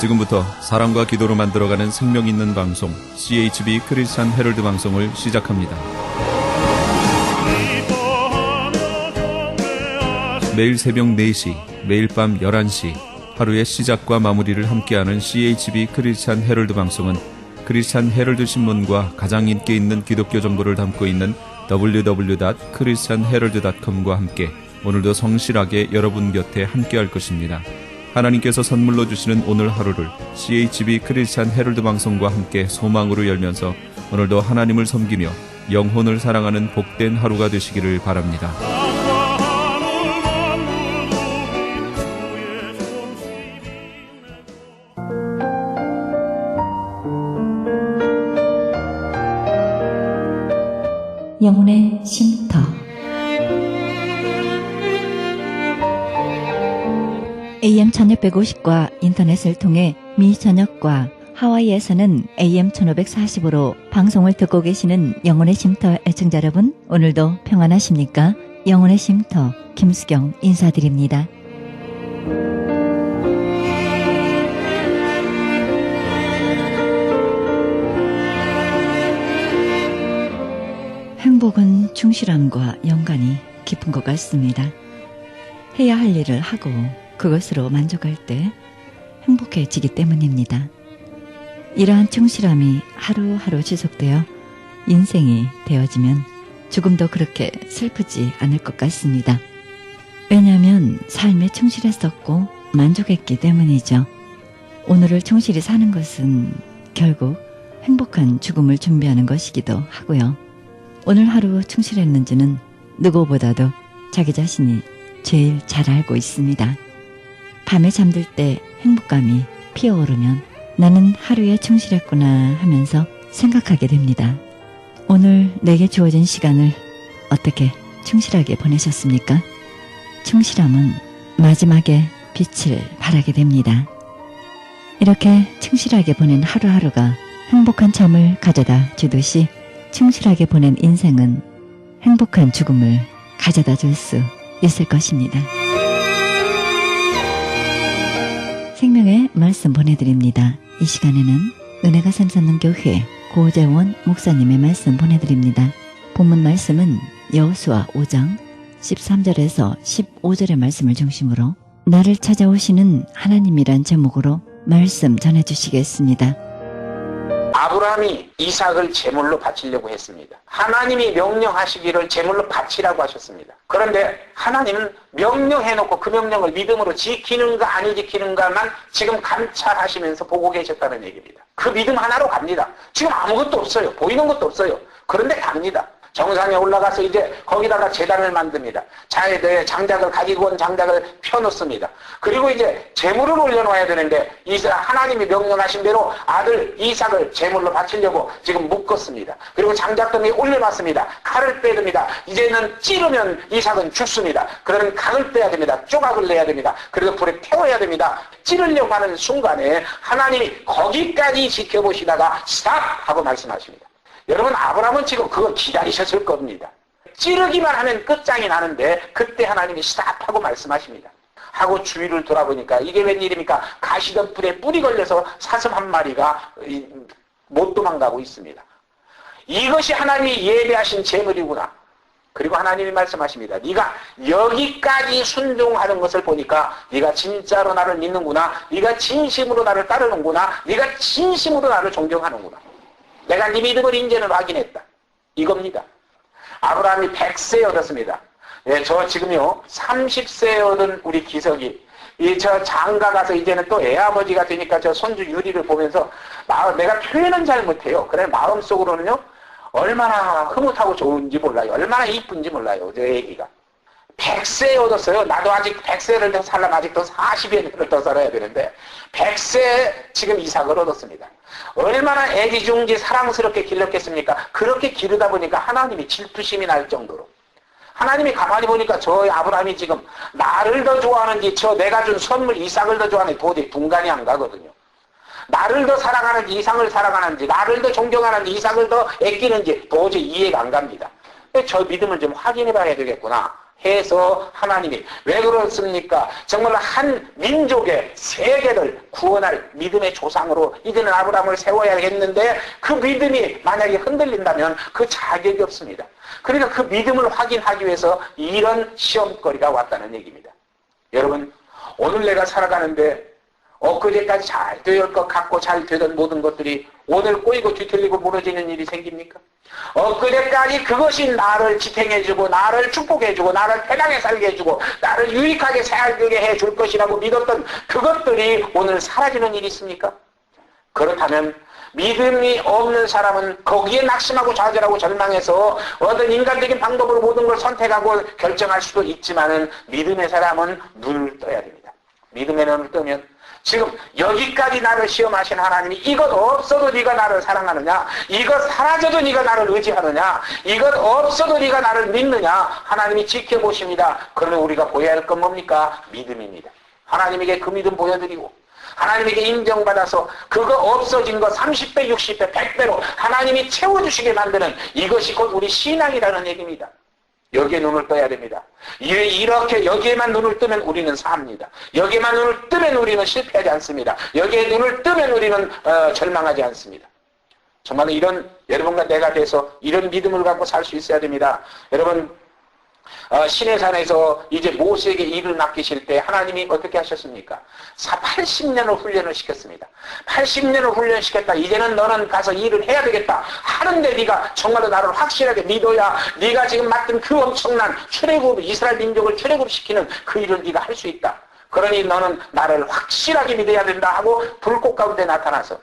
지금부터 사랑과 기도로 만들어가는 생명 있는 방송 CHB 크리스찬 헤럴드 방송을 시작합니다. 매일 새벽 4시, 매일 밤 11시 하루의 시작과 마무리를 함께하는 CHB 크리스찬 헤럴드 방송은 크리스찬 헤럴드 신문과 가장 인기 있는 기독교 정보를 담고 있는 www.christianherald.com과 함께 오늘도 성실하게 여러분 곁에 함께할 것입니다. 하나님께서 선물로 주시는 오늘 하루를 CHB 크리스찬 헤럴드 방송과 함께 소망으로 열면서 오늘도 하나님을 섬기며 영혼을 사랑하는 복된 하루가 되시기를 바랍니다. 영혼의 쉼터. AM 1650과 인터넷을 통해 미 전역과 하와이에서는 AM 1540으로 방송을 듣고 계시는 영혼의 쉼터 애청자 여러분, 오늘도 평안하십니까? 영혼의 쉼터 김수경 인사드립니다. 행복은 충실함과 연관이 깊은 것 같습니다. 해야 할 일을 하고 그것으로 만족할 때 행복해지기 때문입니다. 이러한 충실함이 하루하루 지속되어 인생이 되어지면 조금도 그렇게 슬프지 않을 것 같습니다. 왜냐하면 삶에 충실했었고 만족했기 때문이죠. 오늘을 충실히 사는 것은 결국 행복한 죽음을 준비하는 것이기도 하고요. 오늘 하루 충실했는지는 누구보다도 자기 자신이 제일 잘 알고 있습니다. 밤에 잠들 때 행복감이 피어오르면 나는 하루에 충실했구나 하면서 생각하게 됩니다. 오늘 내게 주어진 시간을 어떻게 충실하게 보내셨습니까? 충실함은 마지막에 빛을 발하게 됩니다. 이렇게 충실하게 보낸 하루하루가 행복한 점을 가져다 주듯이 충실하게 보낸 인생은 행복한 죽음을 가져다 줄 수 있을 것입니다. 생명의 말씀 보내드립니다. 이 시간에는 은혜가 샘솟는 교회 고재원 목사님의 말씀 보내드립니다. 본문 말씀은 여호수아 5장 13절에서 15절의 말씀을 중심으로 나를 찾아오시는 하나님이란 제목으로 말씀 전해주시겠습니다. 아브라함이 이삭을 제물로 바치려고 했습니다. 하나님이 명령하시기를 제물로 바치라고 하셨습니다. 그런데 하나님은 명령해놓고 그 명령을 믿음으로 지키는가 안 지키는가만 지금 감찰하시면서 보고 계셨다는 얘기입니다. 그 믿음 하나로 갑니다. 지금 아무것도 없어요. 보이는 것도 없어요. 그런데 갑니다. 정상에 올라가서 이제 거기다가 제단을 만듭니다. 장작을 가지고 온 장작을 펴놓습니다. 그리고 이제 제물을 올려놓아야 되는데 하나님이 명령하신 대로 아들 이삭을 제물로 바치려고 지금 묶었습니다. 그리고 장작등에 올려놨습니다. 칼을 빼듭니다. 이제는 찌르면 이삭은 죽습니다. 그러면 각을 빼야 됩니다. 조각을 내야 됩니다. 그래서 불에 태워야 됩니다. 찌르려고 하는 순간에 하나님이 거기까지 지켜보시다가 스탑! 하고 말씀하십니다. 여러분, 아브라함은 지금 그거 기다리셨을 겁니다. 찌르기만 하면 끝장이 나는데 그때 하나님이 스탑하고 말씀하십니다. 하고 주위를 돌아보니까 이게 웬일입니까? 가시덤불에 뿔이 걸려서 사슴 한 마리가 못 도망가고 있습니다. 이것이 하나님이 예배하신 제물이구나. 그리고 하나님이 말씀하십니다. 네가 여기까지 순종하는 것을 보니까 네가 진짜로 나를 믿는구나. 네가 진심으로 나를 따르는구나. 네가 진심으로 나를 존경하는구나. 내가 네 믿음을 이제는 확인했다. 이겁니다. 아브라함이 100세 얻었습니다. 예, 저 지금요 30세 얻은 우리 기석이 저 장가 가서 이제는 또 애아버지가 되니까 저 손주 유리를 보면서 내가 표현은 잘 못해요. 그래 마음속으로는요 얼마나 흐뭇하고 좋은지 몰라요. 얼마나 이쁜지 몰라요. 저 애기가 100세 얻었어요. 나도 아직 100세를 더 살려면 아직도 40여 년을 더 살아야 되는데 100세 지금 이삭을 얻었습니다. 얼마나 애지중지 사랑스럽게 길렀겠습니까? 그렇게 기르다 보니까 하나님이 질투심이 날 정도로 하나님이 가만히 보니까 저 아브라함이 지금 나를 더 좋아하는지 저 내가 준 선물 이삭을 더 좋아하는지 도저히 분간이 안 가거든요. 나를 더 사랑하는지 이삭을 사랑하는지 나를 더 존경하는지 이삭을 더 아끼는지 도저히 이해가 안 갑니다. 저 믿음을 좀 확인해 봐야 되겠구나 해서 하나님이 왜 그렇습니까? 정말 한 민족의 세계를 구원할 믿음의 조상으로 이제는 아브라함을 세워야겠는데 그 믿음이 만약에 흔들린다면 그 자격이 없습니다. 그러니까 그 믿음을 확인하기 위해서 이런 시험거리가 왔다는 얘기입니다. 여러분, 오늘 내가 살아가는데 엊그제까지 잘 될 것 같고 잘 되던 모든 것들이 오늘 꼬이고 뒤틀리고 무너지는 일이 생깁니까? 엊그제까지 그것이 나를 지탱해주고 나를 축복해주고 나를 편하게 살게 해주고 나를 유익하게 살게 해줄 것이라고 믿었던 그것들이 오늘 사라지는 일이 있습니까? 그렇다면 믿음이 없는 사람은 거기에 낙심하고 좌절하고 절망해서 어떤 인간적인 방법으로 모든 걸 선택하고 결정할 수도 있지만은 믿음의 사람은 눈을 떠야 됩니다. 믿음의 눈을 뜨면 지금 여기까지 나를 시험하신 하나님이 이것 없어도 네가 나를 사랑하느냐, 이것 사라져도 네가 나를 의지하느냐, 이것 없어도 네가 나를 믿느냐 하나님이 지켜보십니다. 그러면 우리가 보여야 할 건 뭡니까? 믿음입니다. 하나님에게 그 믿음 보여드리고 하나님에게 인정받아서 그거 없어진 거 30배, 60배, 100배로 하나님이 채워주시게 만드는 이것이 곧 우리 신앙이라는 얘기입니다. 여기에 눈을 떠야 됩니다. 이렇게 여기에만 눈을 뜨면 우리는 삽니다. 여기에만 눈을 뜨면 우리는 실패하지 않습니다. 여기에 눈을 뜨면 우리는 절망하지 않습니다. 정말 이런 여러분과 내가 돼서 이런 믿음을 갖고 살 수 있어야 됩니다. 여러분, 시내산에서 이제 모세에게 일을 맡기실 때 하나님이 어떻게 하셨습니까? 80년을 훈련을 시켰습니다. 80년을 훈련시켰다. 이제는 너는 가서 일을 해야 되겠다. 하는데 네가 정말로 나를 확실하게 믿어야 네가 지금 맡은 그 엄청난 출애굽, 이스라엘 민족을 출애굽시키는 그 일을 네가 할 수 있다. 그러니 너는 나를 확실하게 믿어야 된다 하고 불꽃 가운데 나타나서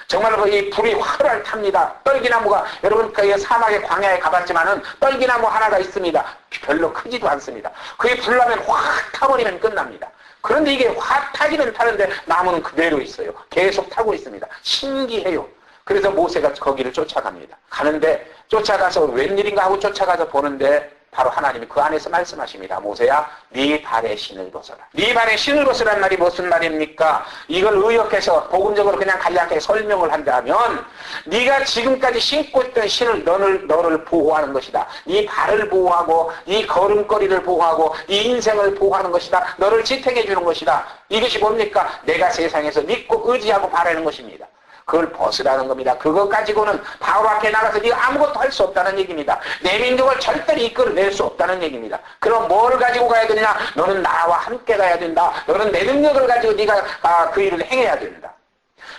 정말로 이 불이 활활 탑니다. 떨기나무가 여러분 그 사막의 광야에 가봤지만은 떨기나무 하나가 있습니다. 별로 크지도 않습니다. 그게 불나면 확 타버리면 끝납니다. 그런데 이게 확 타기는 타는데 나무는 그대로 있어요. 계속 타고 있습니다. 신기해요. 그래서 모세가 거기를 쫓아갑니다. 가는데 쫓아가서 웬일인가 하고 쫓아가서 보는데 바로 하나님이 그 안에서 말씀하십니다. 모세야, 네 발에 신을 벗어라. 네 발에 신을 벗으란 말이 무슨 말입니까? 이걸 의역해서 복음적으로 그냥 간략하게 설명을 한다면 네가 지금까지 신고 있던 신을 너를 보호하는 것이다. 네 발을 보호하고 네 걸음걸이를 보호하고 네 인생을 보호하는 것이다. 너를 지탱해 주는 것이다. 이것이 뭡니까? 내가 세상에서 믿고 의지하고 바라는 것입니다. 그걸 벗으라는 겁니다. 그거 가지고는 바로 앞에 나가서 네가 아무것도 할 수 없다는 얘기입니다. 내 민족을 절대로 이끌어낼 수 없다는 얘기입니다. 그럼 뭘 가지고 가야 되느냐? 너는 나와 함께 가야 된다. 너는 내 능력을 가지고 네가 그 일을 행해야 된다.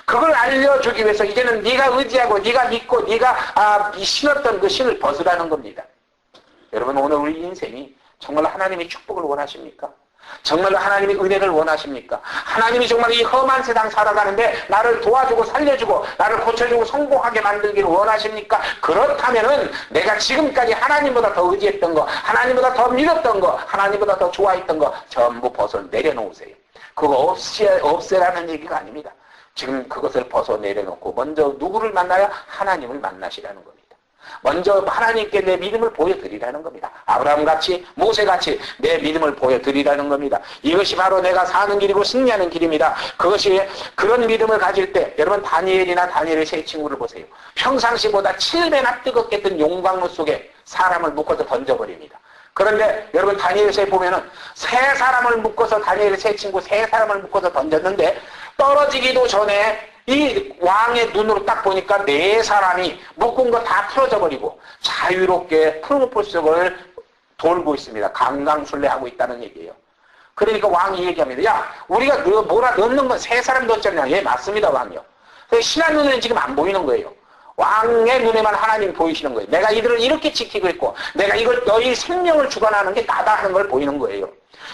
그걸 알려주기 위해서 이제는 네가 의지하고 네가 믿고 네가 신었던 그 신을 벗으라는 겁니다. 여러분, 오늘 우리 인생이 정말 하나님의 축복을 원하십니까? 정말로 하나님의 은혜를 원하십니까? 하나님이 정말 이 험한 세상 살아가는데 나를 도와주고 살려주고 나를 고쳐주고 성공하게 만들기를 원하십니까? 그렇다면은 내가 지금까지 하나님보다 더 의지했던 거, 하나님보다 더 믿었던 거, 하나님보다 더 좋아했던 거 전부 벗어 내려놓으세요. 그거 없애라는 얘기가 아닙니다. 지금 그것을 벗어 내려놓고 먼저 누구를 만나야? 하나님을 만나시라는 겁니다. 먼저 하나님께 내 믿음을 보여드리라는 겁니다. 아브라함같이 모세같이 내 믿음을 보여드리라는 겁니다. 이것이 바로 내가 사는 길이고 승리하는 길입니다. 그것이 그런 믿음을 가질 때 여러분 다니엘의 세 친구를 보세요. 평상시보다 7배나 뜨겁게 했던 용광로 속에 사람을 묶어서 던져버립니다. 그런데 여러분 다니엘서에 보면은 세 사람을 묶어서 다니엘의 세 친구 세 사람을 묶어서 던졌는데 떨어지기도 전에 이 왕의 눈으로 딱 보니까 네 사람이 묶은 거 다 풀어져 버리고 자유롭게 푸른 풀숲을 돌고 있습니다. 강강술래하고 있다는 얘기예요. 그러니까 왕이 얘기합니다. 야, 우리가 뭐라 넣는 건 세 사람 넣었잖냐. 예, 맞습니다, 왕이요. 신한 눈에는 지금 안 보이는 거예요. 왕의 눈에만 하나님이 보이시는 거예요. 내가 이들을 이렇게 지키고 있고 내가 이걸 너희 생명을 주관하는 게 나다 하는 걸 보이는 거예요.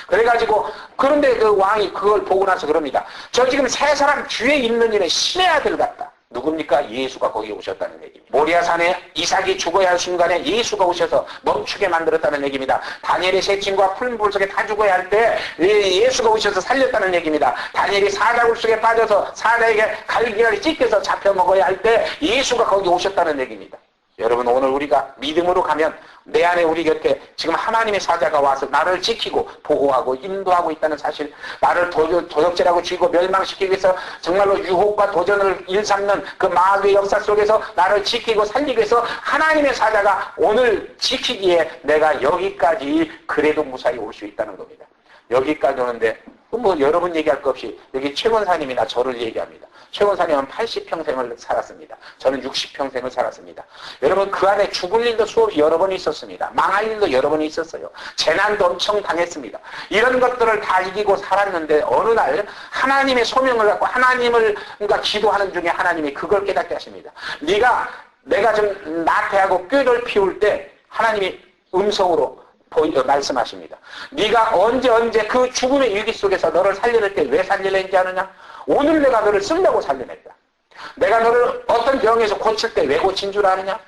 그래가지고 그런데 그 왕이 그걸 보고 나서 그럽니다. 저 지금 세 사람 뒤에 있는 일은 신의 아들 같다. 누굽니까? 예수가 거기에 오셨다는 얘기입니다. 모리아산에 이삭이 죽어야 할 순간에 예수가 오셔서 멈추게 만들었다는 얘기입니다. 다니엘의 세 친구가 푸른 불 속에 다 죽어야 할 때 예수가 오셔서 살렸다는 얘기입니다. 다니엘이 사자굴 속에 빠져서 사자에게 갈기갈이 찢겨서 잡혀 먹어야 할 때 예수가 거기 오셨다는 얘기입니다. 여러분 오늘 우리가 믿음으로 가면 내 안에 우리 곁에 지금 하나님의 사자가 와서 나를 지키고 보호하고 인도하고 있다는 사실, 나를 도적질하고 죽이고 멸망시키기 위해서 정말로 유혹과 도전을 일삼는 그 마귀의 역사 속에서 나를 지키고 살리기 위해서 하나님의 사자가 오늘 지키기에 내가 여기까지 그래도 무사히 올 수 있다는 겁니다. 여기까지 오는데 뭐 여러분 얘기할 것 없이 여기 최 권사님이나 저를 얘기합니다. 최 권사님은 80평생을 살았습니다. 저는 60평생을 살았습니다. 여러분 그 안에 죽을 일도 수없이 여러 번 있었습니다. 망할 일도 여러 번 있었어요. 재난도 엄청 당했습니다. 이런 것들을 다 이기고 살았는데 어느 날 하나님의 소명을 갖고 하나님을 그러니까 기도하는 중에 하나님이 그걸 깨닫게 하십니다. 내가 좀 나태하고 꾀를 피울 때 하나님이 음성으로 말씀하십니다. 네가 언제 그 죽음의 위기 속에서 너를 살려낼 때 왜 살려낸지 아느냐? 오늘 내가 너를 쓰려고 살려냈다. 내가 너를 어떤 병에서 고칠 때 왜 고친 줄 아느냐?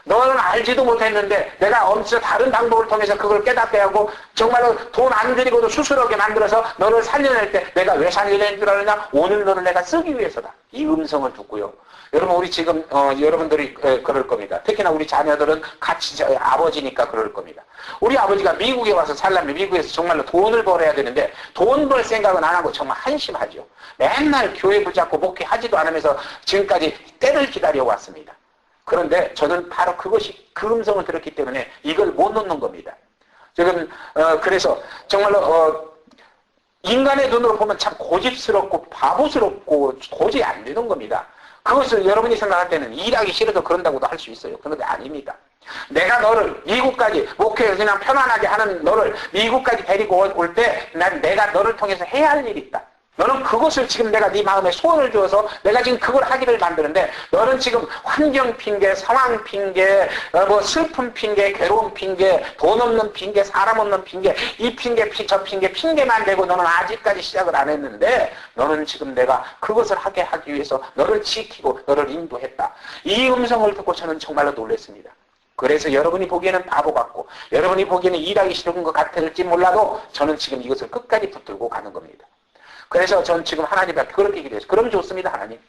너는 알지도 못했는데 내가 엄청 다른 방법을 통해서 그걸 깨닫게 하고 정말로 돈 안 들이고도 수술하게 만들어서 너를 살려낼 때 내가 왜 살려낸 줄 아느냐? 오늘 너를 내가 쓰기 위해서다. 이 음성을 듣고요. 여러분 우리 지금 여러분들이 그럴 겁니다. 특히나 우리 자녀들은 같이 아버지니까 그럴 겁니다. 우리 아버지가 미국에 와서 살려면 미국에서 정말로 돈을 벌어야 되는데 돈 벌 생각은 안 하고 정말 한심하죠. 맨날 교회 붙잡고 목회하지도 않으면서 지금까지 때를 기다려 왔습니다. 그런데 저는 바로 그것이 그 음성을 들었기 때문에 이걸 못 놓는 겁니다. 지금 그래서 정말로 인간의 눈으로 보면 참 고집스럽고 바보스럽고 도저히 안 되는 겁니다. 그것을 여러분이 생각할 때는 일하기 싫어서 그런다고도 할 수 있어요. 그런데 아닙니다. 내가 너를 미국까지 목회에서 그냥 편안하게 하는 너를 미국까지 데리고 올 때 난 내가 너를 통해서 해야 할 일이 있다. 너는 그것을 지금 내가 네 마음에 소원을 주어서 내가 지금 그걸 하기를 만드는데 너는 지금 환경 핑계, 상황 핑계, 뭐 슬픔 핑계, 괴로움 핑계, 돈 없는 핑계, 사람 없는 핑계, 이 핑계, 저 핑계, 핑계만 대고 너는 아직까지 시작을 안 했는데 너는 지금 내가 그것을 하게 하기 위해서 너를 지키고 너를 인도했다. 이 음성을 듣고 저는 정말로 놀랐습니다. 그래서 여러분이 보기에는 바보 같고 여러분이 보기에는 일하기 싫은 것 같을지 몰라도 저는 지금 이것을 끝까지 붙들고 가는 겁니다. 그래서 전 지금 하나님 앞에 그렇게 기도했어요. 그럼 좋습니다, 하나님.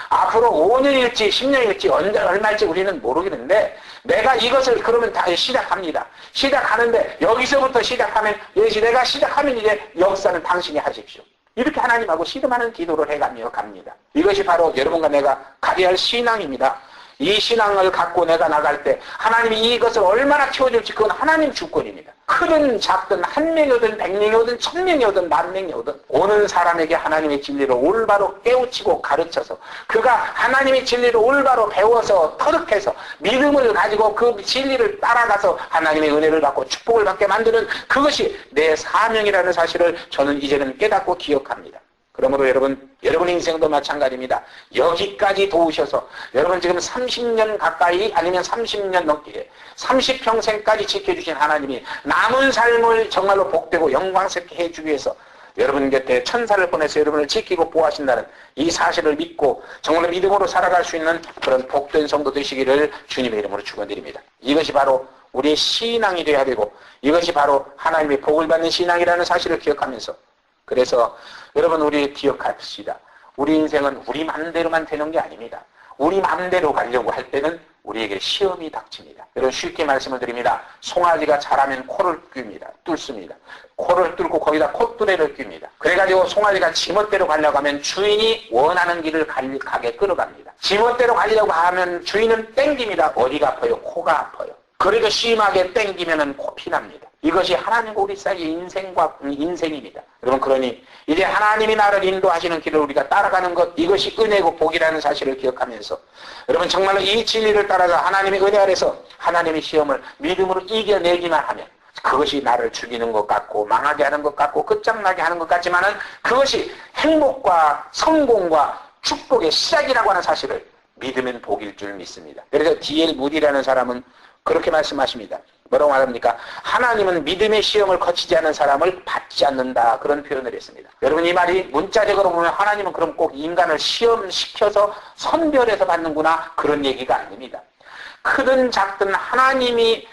앞으로 5년일지 10년일지 얼마일지 우리는 모르겠는데 내가 이것을 그러면 다 시작합니다. 시작하는데 여기서부터 시작하면 내가 시작하면 이제 역사는 당신이 하십시오. 이렇게 하나님하고 씨름하는 기도를 해가며 갑니다. 이것이 바로 여러분과 내가 가져야 할 신앙입니다. 이 신앙을 갖고 내가 나갈 때 하나님이 이것을 얼마나 키워줄지 그건 하나님 주권입니다. 크든 작든 한 명이 오든 100명이 오든 1000명이 오든 10,000명이 오든 오는 사람에게 하나님의 진리를 올바로 깨우치고 가르쳐서 그가 하나님의 진리를 올바로 배워서 터득해서 믿음을 가지고 그 진리를 따라가서 하나님의 은혜를 받고 축복을 받게 만드는 그것이 내 사명이라는 사실을 저는 이제는 깨닫고 기억합니다. 그러므로 여러분 인생도 마찬가지입니다. 여기까지 도우셔서 여러분 지금 30년 가까이 아니면 30년 넘게 30평생까지 지켜주신 하나님이 남은 삶을 정말로 복되고 영광스럽게 해주기 위해서 여러분 곁에 천사를 보내서 여러분을 지키고 보호하신다는 이 사실을 믿고 정말로 믿음으로 살아갈 수 있는 그런 복된 성도 되시기를 주님의 이름으로 축원드립니다. 이것이 바로 우리의 신앙이 되어야 되고 이것이 바로 하나님의 복을 받는 신앙이라는 사실을 기억하면서 그래서 여러분 우리 기억합시다. 우리 인생은 우리 마음대로만 되는 게 아닙니다. 우리 마음대로 가려고 할 때는 우리에게 시험이 닥칩니다. 여러분 쉽게 말씀을 드립니다. 송아지가 자라면 코를 뚫습니다. 코를 뚫고 거기다 콧뚜레를 낍니다. 그래가지고 송아지가 지멋대로 가려고 하면 주인이 원하는 길을 가게 끌어갑니다. 지멋대로 가려고 하면 주인은 땡깁니다. 어디가 아파요? 코가 아파요. 그래도 심하게 땡기면은 코피 납니다. 이것이 하나님과 우리 사이의 인생입니다. 여러분 그러니 이제 하나님이 나를 인도하시는 길을 우리가 따라가는 것 이것이 은혜고 복이라는 사실을 기억하면서 여러분 정말로 이 진리를 따라서 하나님의 은혜 아래서 하나님의 시험을 믿음으로 이겨내기만 하면 그것이 나를 죽이는 것 같고 망하게 하는 것 같고 끝장나게 하는 것 같지만은 그것이 행복과 성공과 축복의 시작이라고 하는 사실을 믿으면 복일 줄 믿습니다. 그래서 D.L. 무디라는 사람은 그렇게 말씀하십니다. 뭐라고 말합니까? 하나님은 믿음의 시험을 거치지 않는 사람을 받지 않는다. 그런 표현을 했습니다. 여러분 이 말이 문자적으로 보면 하나님은 그럼 꼭 인간을 시험시켜서 선별해서 받는구나 그런 얘기가 아닙니다. 크든 작든 하나님의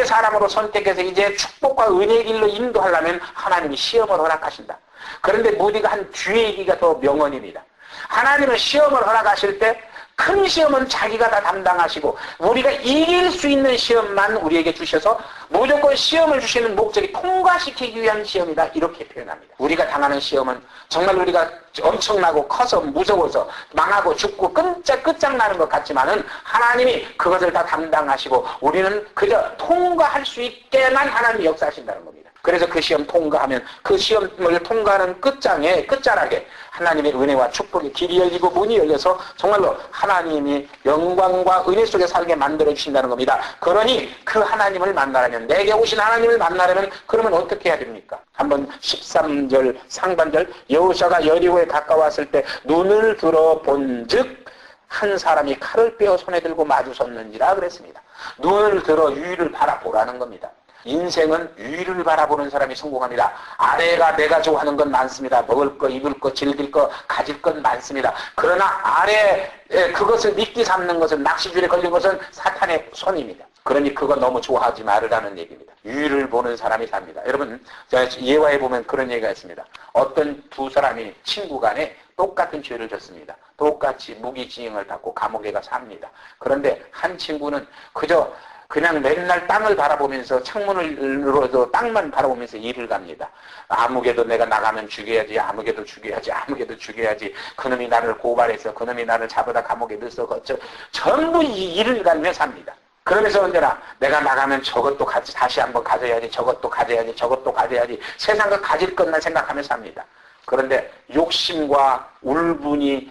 사람으로 선택해서 이제 축복과 은혜의 길로 인도하려면 하나님이 시험을 허락하신다. 그런데 무디가 한 뒤에 얘기가 더 명언입니다. 하나님은 시험을 허락하실 때 큰 시험은 자기가 다 담당하시고 우리가 이길 수 있는 시험만 우리에게 주셔서 무조건 시험을 주시는 목적이 통과시키기 위한 시험이다, 이렇게 표현합니다. 우리가 당하는 시험은 정말 우리가 엄청나고 커서 무서워서 망하고 죽고 끝장나는 것 같지만은 하나님이 그것을 다 담당하시고 우리는 그저 통과할 수 있게만 하나님이 역사하신다는 겁니다. 그래서 그 시험 통과하면 그 시험을 통과하는 끝자락에 하나님의 은혜와 축복의 길이 열리고 문이 열려서 정말로 하나님이 영광과 은혜 속에 살게 만들어 주신다는 겁니다. 그러니 그 하나님을 만나려면, 내게 오신 하나님을 만나려면 그러면 어떻게 해야 됩니까? 한번 13절 상반절, 여호수아가 여리고에 가까웠을 때 눈을 들어 본즉 한 사람이 칼을 빼어 손에 들고 마주 섰는지라 그랬습니다. 눈을 들어 위를 바라보라는 겁니다. 인생은 위를 바라보는 사람이 성공합니다. 아래가 내가 좋아하는 건 많습니다. 먹을 거, 입을 거, 즐길 거, 가질 건 많습니다. 그러나 아래 그것을 미끼 삼는 것은, 낚시줄에 걸린 것은 사탄의 손입니다. 그러니 그거 너무 좋아하지 말으라는 얘기입니다. 위를 보는 사람이 삽니다. 여러분, 예화에 보면 그런 얘기가 있습니다. 어떤 두 사람이 친구 간에 똑같은 죄를 졌습니다. 똑같이 무기징역을 받고 감옥에 가서 삽니다. 그런데 한 친구는 그냥 맨날 땅을 바라보면서 창문으로도 땅만 바라보면서 일을 갑니다. 아무개도 내가 나가면 죽여야지, 아무개도 죽여야지, 아무개도 죽여야지, 그놈이 나를 고발해서, 그놈이 나를 잡아다 감옥에 넣어서, 전부 이 일을 가며 삽니다. 그러면서 언제나 내가 나가면 저것도 다시 한번 가져야지, 저것도 가져야지, 저것도 가져야지, 세상을 가질 것만 생각하며 삽니다. 그런데 욕심과 울분이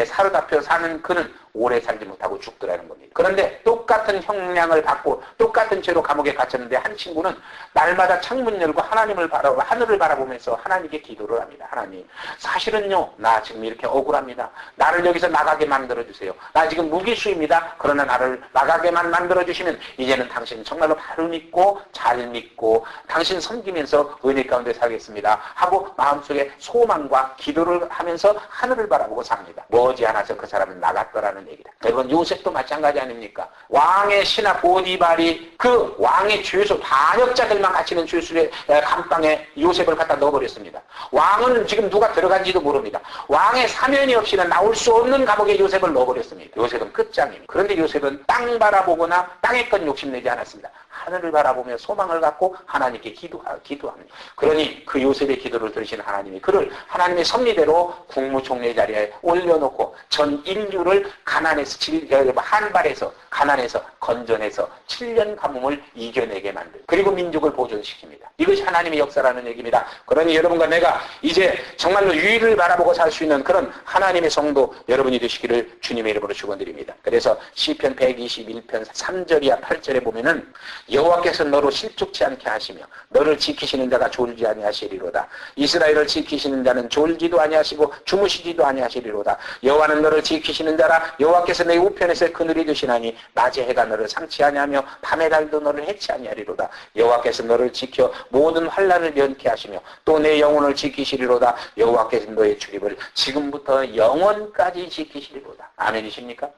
사로잡혀 사는 그는 오래 살지 못하고 죽더라는 겁니다. 그런데 똑같은 형량을 받고 똑같은 죄로 감옥에 갇혔는데 한 친구는 날마다 창문 열고 하늘을 바라보면서 하나님께 기도를 합니다. 하나님, 사실은요, 나 지금 이렇게 억울합니다. 나를 여기서 나가게 만들어주세요. 나 지금 무기수입니다. 그러나 나를 나가게만 만들어주시면 이제는 당신 정말로 바로 믿고 잘 믿고 당신 섬기면서 은혜 가운데 살겠습니다 하고 마음속에 소망과 기도를 하면서 하늘을 바라보고 삽니다. 머지않아서 그 사람은 나갔더라는 얘기다. 여러분, 요셉도 마찬가지 아닙니까? 왕의 신하 보디발이 그 왕의 죄수, 반역자들만 갇히는 죄수의 감방에 요셉을 갖다 넣어버렸습니다. 왕은 지금 누가 들어간지도 모릅니다. 왕의 사면이 없이는 나올 수 없는 감옥에 요셉을 넣어버렸습니다. 요셉은 끝장입니다. 그런데 요셉은 땅 바라보거나 땅의 것 욕심내지 않았습니다. 하늘을 바라보며 소망을 갖고 하나님께 기도합니다. 그러니 그 요셉의 기도를 들으신 하나님이 그를 하나님의 섭리대로 국무총리 자리에 올려놓고 전 인류를 한발에서 가난에서 건전해서 7년 가뭄을 이겨내게 만들, 그리고 민족을 보존시킵니다. 이것이 하나님의 역사라는 얘기입니다. 그러니 여러분과 내가 이제 정말로 유일을 바라보고 살 수 있는 그런 하나님의 성도 여러분이 되시기를 주님의 이름으로 축원드립니다. 그래서 시편 121편 3절이야 8절에 보면은 여호와께서 너로 실족치 않게 하시며 너를 지키시는 자가 졸지 아니하시리로다. 이스라엘을 지키시는 자는 졸지도 아니하시고 주무시지도 아니하시리로다. 여호와는 너를 지키시는 자라. 여호와께서 내 우편에서 그늘이 되시나니 낮에 해가 너를 상치 아니하며 밤의 달도 너를 해치 아니하리로다. 여호와께서 너를 지켜 모든 환난을 면케 하시며 또 내 영혼을 지키시리로다. 여호와께서 너의 출입을 지금부터 영원까지 지키시리로다. 아멘이십니까?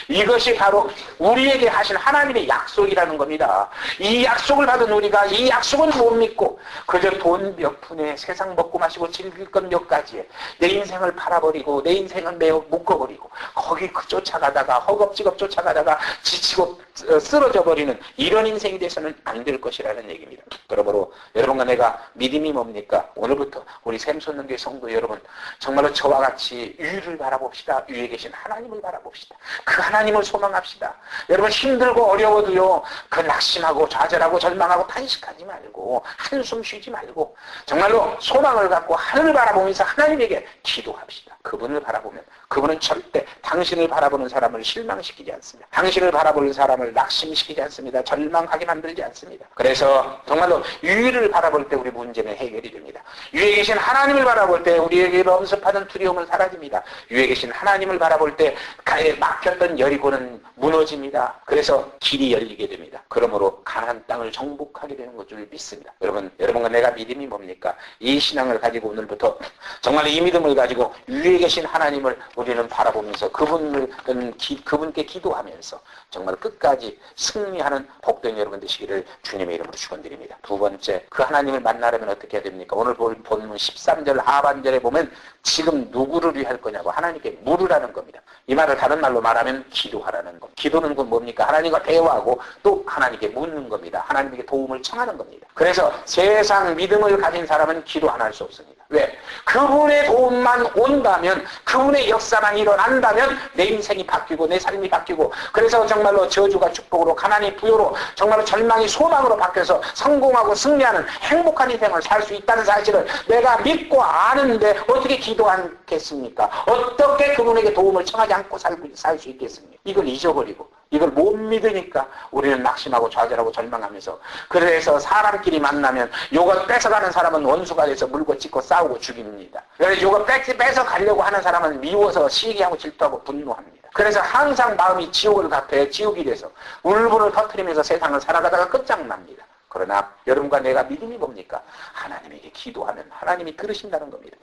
이것이 바로 우리에게 하신 하나님의 약속이라는 겁니다. 이 약속을 받은 우리가 이 약속은 못 믿고 그저 돈 몇 푼에 세상 먹고 마시고 즐길 것 몇 가지에 내 인생을 팔아버리고 내 인생을 매우 묶어버리고 거기 쫓아가다가 허겁지겁 쫓아가다가 지치고 쓰러져 버리는 이런 인생이 돼서는 안 될 것이라는 얘기입니다. 그러므로 여러분과 내가 믿음이 뭡니까? 오늘부터 우리 샘솟는교회 성도 여러분, 정말로 저와 같이 위를 바라봅시다. 위에 계신 하나님을 바라봅시다. 그 하나님을 소망합시다. 여러분, 힘들고 어려워도요, 그 낙심하고 좌절하고 절망하고 탄식하지 말고 한숨 쉬지 말고 정말로 소망을 갖고 하늘을 바라보면서 하나님에게 기도합시다. 그분을 바라보면 그분은 절대 당신을 바라보는 사람을 실망시키지 않습니다. 당신을 바라보는 사람을 낙심시키지 않습니다. 절망하게 만들지 않습니다. 그래서 정말로 위를 바라볼 때 우리 문제는 해결이 됩니다. 위에 계신 하나님을 바라볼 때 우리에게 엄습하던 두려움은 사라집니다. 위에 계신 하나님을 바라볼 때 가에 막혔던 여리고는 무너집니다. 그래서 길이 열리게 됩니다. 그러므로 가나안 땅을 정복하게 되는 것을 믿습니다. 여러분과 내가 믿음이 뭡니까? 이 신앙을 가지고 오늘부터 정말 이 믿음을 가지고 하고 위에 계신 하나님을 우리는 바라보면서 그분께 기도하면서 정말 끝까지 승리하는 복된 여러분 되시기를 주님의 이름으로 축원드립니다. 두 번째, 그 하나님을 만나려면 어떻게 해야 됩니까? 오늘 본문 13절 하반절에 보면 지금 누구를 위할 거냐고 하나님께 물으라는 겁니다. 이 말을 다른 말로 말하면 기도하라는 겁니다. 기도는 그 뭡니까? 하나님과 대화하고 또 하나님께 묻는 겁니다. 하나님께 도움을 청하는 겁니다. 그래서 세상 믿음을 가진 사람은 기도 안 할 수 없습니다. 왜? 그분의 도움만 온다면, 그분의 역사만 일어난다면 내 인생이 바뀌고 내 삶이 바뀌고, 그래서 정말로 저주가 축복으로, 가난이 부여로, 정말로 절망이 소망으로 바뀌어서 성공하고 승리하는 행복한 인생을 살 수 있다는 사실을 내가 믿고 아는데 어떻게 기도하겠습니까? 어떻게 그분에게 도움을 청하지 않고 살 수 있겠습니까? 이걸 잊어버리고 이걸 못 믿으니까 우리는 낙심하고 좌절하고 절망하면서, 그래서 사람끼리 만나면 요걸 뺏어가는 사람은 원수가 돼서 물고 찢고 싸우고 죽입니다. 그래서 요거 뺏어가려고 하는 사람은 미워서 시기하고 질투하고 분노합니다. 그래서 항상 마음이 지옥을 같아요. 지옥이 돼서 울분을 터뜨리면서 세상을 살아가다가 끝장납니다. 그러나 여러분과 내가 믿음이 뭡니까? 하나님에게 기도하면 하나님이 들으신다는 겁니다.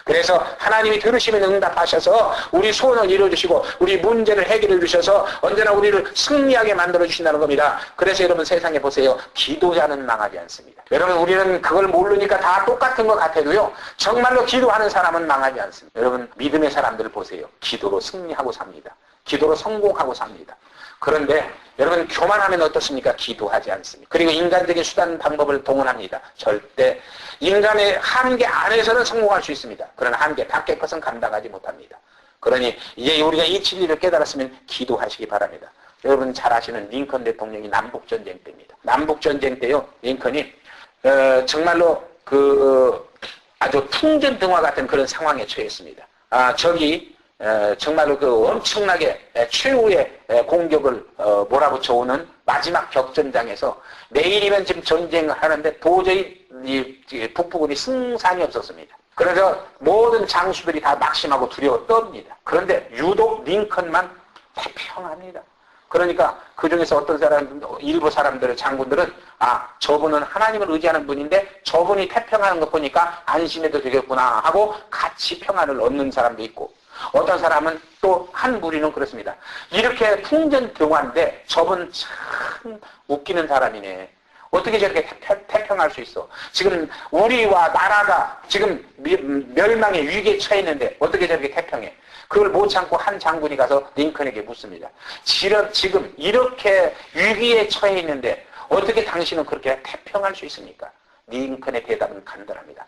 그래서 하나님이 들으시면 응답하셔서 우리 소원을 이루어주시고 우리 문제를 해결해 주셔서 언제나 우리를 승리하게 만들어 주신다는 겁니다. 그래서 여러분 세상에 보세요. 기도자는 망하지 않습니다. 여러분 우리는 그걸 모르니까 다 똑같은 것 같아도요. 정말로 기도하는 사람은 망하지 않습니다. 여러분 믿음의 사람들 보세요. 기도로 승리하고 삽니다. 기도로 성공하고 삽니다. 그런데 여러분 교만하면 어떻습니까? 기도하지 않습니다. 그리고 인간적인 수단 방법을 동원합니다. 절대 인간의 한계 안에서는 성공할 수 있습니다. 그러나 한계 밖의 것은 감당하지 못합니다. 그러니 이제 우리가 이 진리를 깨달았으면 기도하시기 바랍니다. 여러분 잘 아시는 링컨 대통령이 남북전쟁 때입니다. 남북전쟁 때요, 링컨이 정말로 아주 풍전등화 같은 그런 상황에 처했습니다. 정말로 엄청나게 최후의 공격을 몰아붙여 오는 마지막 격전장에서 내일이면 지금 전쟁을 하는데 도저히 북부군이 승산이 없었습니다. 그래서 모든 장수들이 다 낙심하고 두려워 떱니다. 그런데 유독 링컨만 태평합니다. 그러니까 그 중에서 어떤 일부 사람들의 장군들은 저분은 하나님을 의지하는 분인데 저분이 태평하는 것 보니까 안심해도 되겠구나 하고 같이 평안을 얻는 사람도 있고, 어떤 사람은 또 한 무리는 그렇습니다. 이렇게 풍전등화인데 저분 참 웃기는 사람이네. 어떻게 저렇게 태평할 수 있어? 지금 우리와 나라가 지금 멸망의 위기에 처해 있는데 어떻게 저렇게 태평해? 그걸 못 참고 한 장군이 가서 링컨에게 묻습니다. 지금 이렇게 위기에 처해 있는데 어떻게 당신은 그렇게 태평할 수 있습니까? 링컨의 대답은 간단합니다.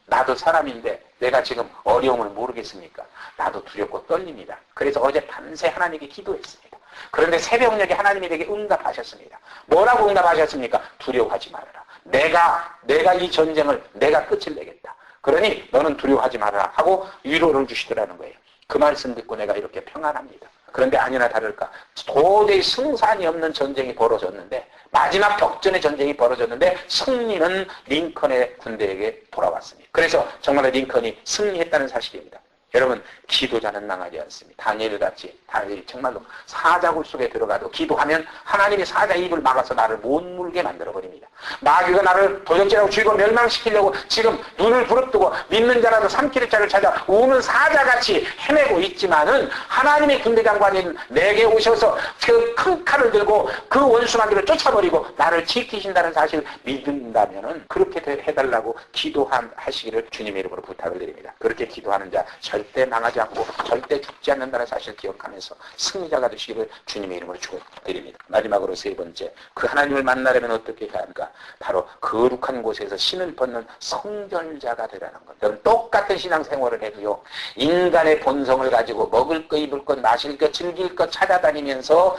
나도 사람인데 내가 지금 어려움을 모르겠습니까? 나도 두렵고 떨립니다. 그래서 어제 밤새 하나님께 기도했습니다. 그런데 새벽녘에 하나님이 내게 응답하셨습니다. 뭐라고 응답하셨습니까? 두려워하지 말아라. 내가 이 전쟁을 내가 끝을 내겠다. 그러니 너는 두려워하지 말아라 하고 위로를 주시더라는 거예요. 그 말씀 듣고 내가 이렇게 평안합니다. 그런데 아니나 다를까 도저히 승산이 없는 전쟁이 벌어졌는데, 마지막 격전의 전쟁이 벌어졌는데 승리는 링컨의 군대에게 돌아왔습니다. 그래서 정말 링컨이 승리했다는 사실입니다. 여러분 기도자는 망하지 않습니다. 다니엘같이 다니엘이 정말로 사자굴 속에 들어가도 기도하면 하나님이 사자 입을 막아서 나를 못 물게 만들어버립니다. 마귀가 나를 도적질하고 죽이고 멸망시키려고 지금 눈을 부릅뜨고 믿는 자라도 삼키는 자를 찾아 우는 사자같이 헤매고 있지만은 하나님의 군대장관인 내게 오셔서 그 큰 칼을 들고 그 원수마귀를 쫓아버리고 나를 지키신다는 사실을 믿는다면은 그렇게 해달라고 기도하시기를 주님의 이름으로 부탁을 드립니다. 그렇게 기도하는 자 절대 망하지 않고 절대 죽지 않는다는 사실을 기억하면서 승리자가 되시기를 주님의 이름으로 축원드립니다. 마지막으로 세 번째, 그 하나님을 만나려면 어떻게 해야 합니까? 바로 거룩한 곳에서 신을 벗는 성결자가 되라는 것. 여러분 똑같은 신앙생활을 해도요, 인간의 본성을 가지고 먹을 것, 입을 것, 마실 것, 즐길 것 찾아다니면서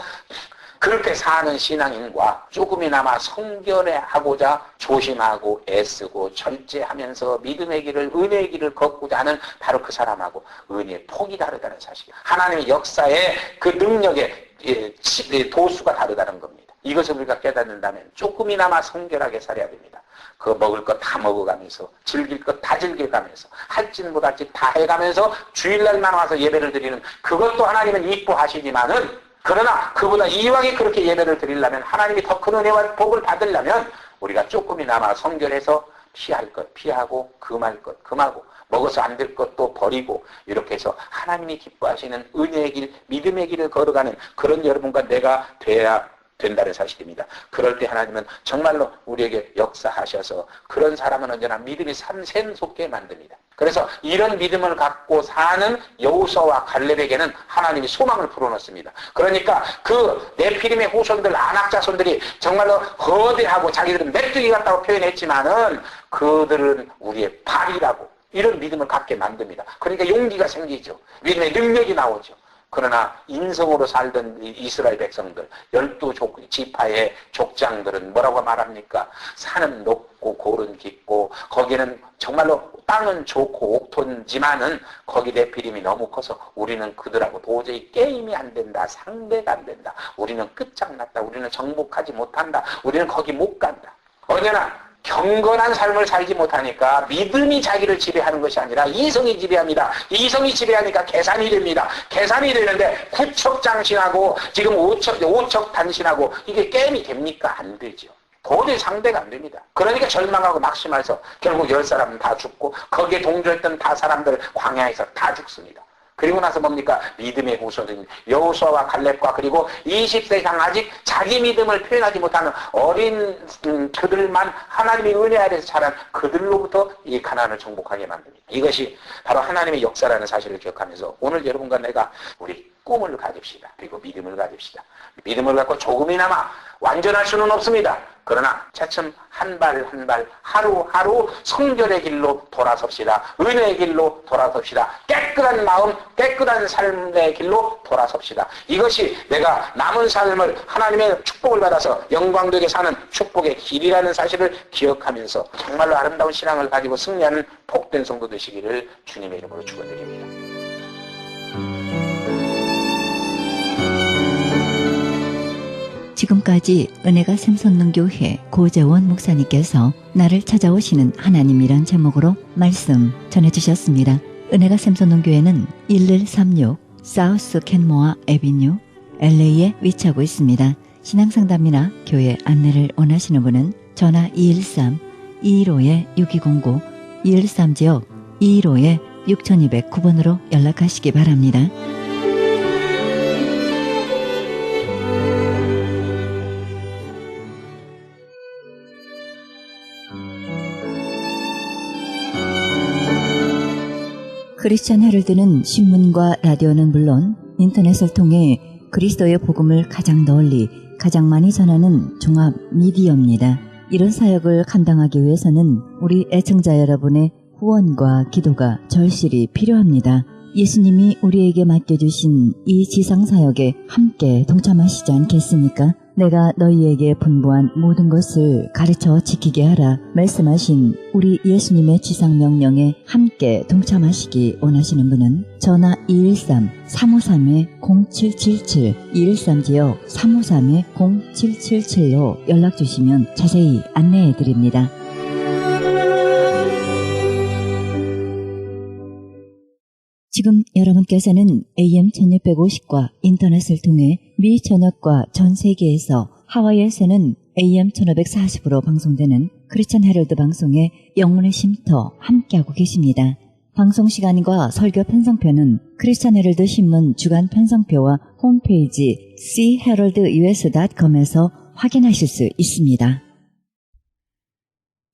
그렇게 사는 신앙인과 조금이나마 성결해 하고자 조심하고 애쓰고 절제하면서 믿음의 길을, 은혜의 길을 걷고자 하는 바로 그 사람하고 은혜의 폭이 다르다는 사실. 하나님의 역사의 그 능력의 도수가 다르다는 겁니다. 이것을 우리가 깨닫는다면 조금이나마 성결하게 살아야 됩니다. 그 먹을 것 다 먹어가면서 즐길 것 다 즐겨가면서 할 짓 못할 짓 다 해가면서 주일날만 와서 예배를 드리는 그것도 하나님은 이뻐하시지만은, 그러나 그보다 이왕에 그렇게 예배를 드리려면, 하나님이 더 큰 은혜와 복을 받으려면 우리가 조금이나마 성결해서 피할 것 피하고 금할 것 금하고 먹어서 안 될 것도 버리고 이렇게 해서 하나님이 기뻐하시는 은혜의 길, 믿음의 길을 걸어가는 그런 여러분과 내가 돼야 된다는 사실입니다. 그럴 때 하나님은 정말로 우리에게 역사하셔서 그런 사람은 언제나 믿음이 샘솟게 만듭니다. 그래서 이런 믿음을 갖고 사는 여호수아와 갈렙에게는 하나님이 소망을 불어넣습니다. 그러니까 그 네피림의 후손들, 아낙 자손들이 정말로 거대하고 자기들은 메뚜기 같다고 표현했지만은 그들은 우리의 발이라고 이런 믿음을 갖게 만듭니다. 그러니까 용기가 생기죠. 믿음의 능력이 나오죠. 그러나 인성으로 살던 이스라엘 백성들 12지파의 족장들은 뭐라고 말합니까? 산은 높고 골은 깊고 거기는 정말로 땅은 좋고 옥토지만은 거기 네피림이 너무 커서 우리는 그들하고 도저히 게임이 안 된다. 상대가 안 된다. 우리는 끝장났다. 우리는 정복하지 못한다. 우리는 거기 못 간다. 언제나 경건한 삶을 살지 못하니까 믿음이 자기를 지배하는 것이 아니라 이성이 지배합니다. 이성이 지배하니까 계산이 됩니다. 계산이 되는데 9척 장신하고 지금 5척 단신하고 이게 게임이 됩니까? 안 되죠. 도저히 상대가 안 됩니다. 그러니까 절망하고 낙심해서 결국 10사람은 다 죽고 거기에 동조했던 다 사람들 광야에서 다 죽습니다. 그리고 나서 뭡니까? 믿음의 후손인 여호수아와 갈렙과 그리고 20세 이상 아직 자기 믿음을 표현하지 못하는 어린 그들만 하나님의 은혜 아래서 자란 그들로부터 이 가나안을 정복하게 만듭니다. 이것이 바로 하나님의 역사라는 사실을 기억하면서 오늘 여러분과 내가 우리 꿈을 가집시다. 그리고 믿음을 가집시다. 믿음을 갖고 조금이나마 완전할 수는 없습니다. 그러나 차츰 한 발 한 발 하루하루 성결의 길로 돌아섭시다. 은혜의 길로 돌아섭시다. 깨끗한 마음, 깨끗한 삶의 길로 돌아섭시다. 이것이 내가 남은 삶을 하나님의 축복을 받아서 영광되게 사는 축복의 길이라는 사실을 기억하면서 정말로 아름다운 신앙을 가지고 승리하는 복된 성도 되시기를 주님의 이름으로 축원드립니다. 지금까지 은혜가 샘솟는 교회 고재원 목사님께서 나를 찾아오시는 하나님이란 제목으로 말씀 전해주셨습니다. 은혜가 샘솟는 교회는 1136 사우스 캔모아 애비뉴 LA에 위치하고 있습니다. 신앙상담이나 교회 안내를 원하시는 분은 전화 213-215-6209 213지역 215-6209번으로 연락하시기 바랍니다. 크리스천 헤럴드는 신문과 라디오는 물론 인터넷을 통해 그리스도의 복음을 가장 널리 가장 많이 전하는 종합 미디어입니다. 이런 사역을 감당하기 위해서는 우리 애청자 여러분의 후원과 기도가 절실히 필요합니다. 예수님이 우리에게 맡겨주신 이 지상사역에 함께 동참하시지 않겠습니까? 내가 너희에게 분부한 모든 것을 가르쳐 지키게 하라 말씀하신 우리 예수님의 지상명령에 함께 동참하시기 원하시는 분은 전화 213-353-0777 213지역 353-0777로 연락주시면 자세히 안내해드립니다. 지금 여러분께서는 AM 1650과 인터넷을 통해 미 전역과 전 세계에서 하와이에서는 AM 1540으로 방송되는 크리스천 헤럴드 방송의 영문의 쉼터 함께하고 계십니다. 방송 시간과 설교 편성표는 크리스천 헤럴드 신문 주간 편성표와 홈페이지 cheheraldus.com에서 확인하실 수 있습니다.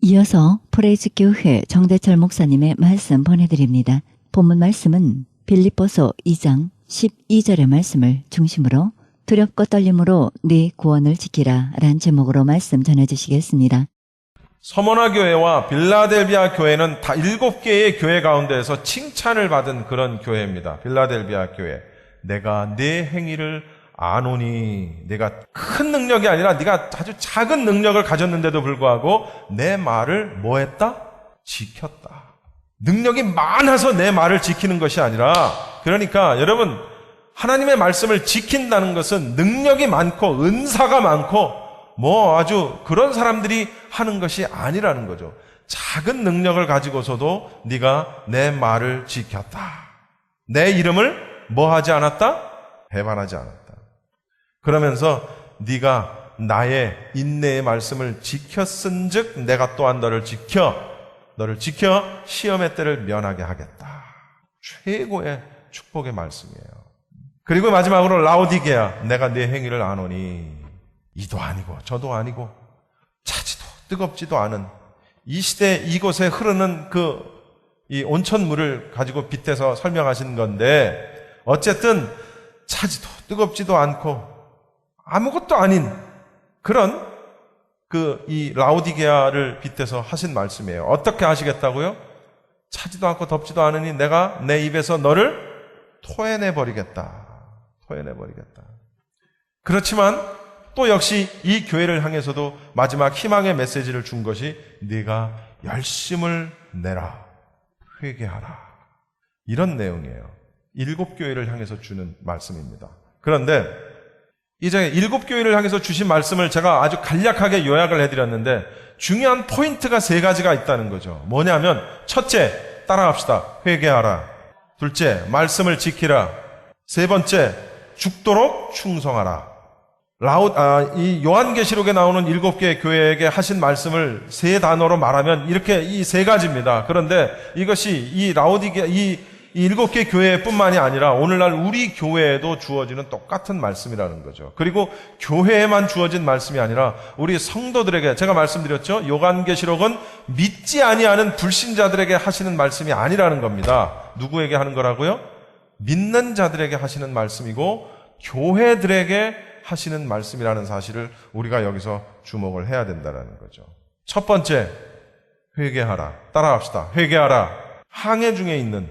이어서 프레이즈 교회 정대철 목사님의 말씀 보내드립니다. 본문 말씀은 빌립보서 2장 12절의 말씀을 중심으로 두렵고 떨림으로 네 구원을 지키라 라는 제목으로 말씀 전해주시겠습니다. 서머나 교회와 빌라델비아 교회는 다 7개의 교회 가운데에서 칭찬을 받은 그런 교회입니다. 빌라델비아 교회, 내가 네 행위를 아노니, 내가 큰 능력이 아니라 네가 아주 작은 능력을 가졌는데도 불구하고 내 말을 뭐 했다? 지켰다. 능력이 많아서 내 말을 지키는 것이 아니라, 그러니까 여러분, 하나님의 말씀을 지킨다는 것은 능력이 많고 은사가 많고 뭐 아주 그런 사람들이 하는 것이 아니라는 거죠. 작은 능력을 가지고서도 네가 내 말을 지켰다. 내 이름을 뭐 하지 않았다? 배반하지 않았다. 그러면서 네가 나의 인내의 말씀을 지켰은즉 내가 또한 너를 지켜 너를 지켜 시험의 때를 면하게 하겠다. 최고의 축복의 말씀이에요. 그리고 마지막으로 라오디게아, 내가 네 행위를 아노니. 이도 아니고 저도 아니고 차지도 뜨겁지도 않은 이 시대 이곳에 흐르는 이 온천물을 가지고 빗대서 설명하신 건데, 어쨌든 차지도 뜨겁지도 않고 아무것도 아닌 그런 이 라오디게아를 빗대서 하신 말씀이에요. 어떻게 하시겠다고요? 차지도 않고 덥지도 않으니 내가 내 입에서 너를 토해내버리겠다. 토해내버리겠다. 그렇지만 또 역시 이 교회를 향해서도 마지막 희망의 메시지를 준 것이 네가 열심을 내라. 회개하라. 이런 내용이에요. 7교회를 향해서 주는 말씀입니다. 그런데 이제 7교회를 향해서 주신 말씀을 제가 아주 간략하게 요약을 해드렸는데 중요한 포인트가 3가지가 있다는 거죠. 뭐냐면 첫째, 따라합시다. 회개하라. 둘째, 말씀을 지키라. 세 번째, 죽도록 충성하라. 이 요한계시록에 나오는 7개의 교회에게 하신 말씀을 3단어로 말하면 이렇게 이 3가지입니다. 그런데 이것이 이 라오디게아, 이 7개 교회뿐만이 아니라 오늘날 우리 교회에도 주어지는 똑같은 말씀이라는 거죠. 그리고 교회에만 주어진 말씀이 아니라 우리 성도들에게, 제가 말씀드렸죠. 요한계시록은 믿지 아니하는 불신자들에게 하시는 말씀이 아니라는 겁니다. 누구에게 하는 거라고요? 믿는 자들에게 하시는 말씀이고 교회들에게 하시는 말씀이라는 사실을 우리가 여기서 주목을 해야 된다는 거죠. 첫 번째, 회개하라. 따라합시다. 회개하라. 항해 중에 있는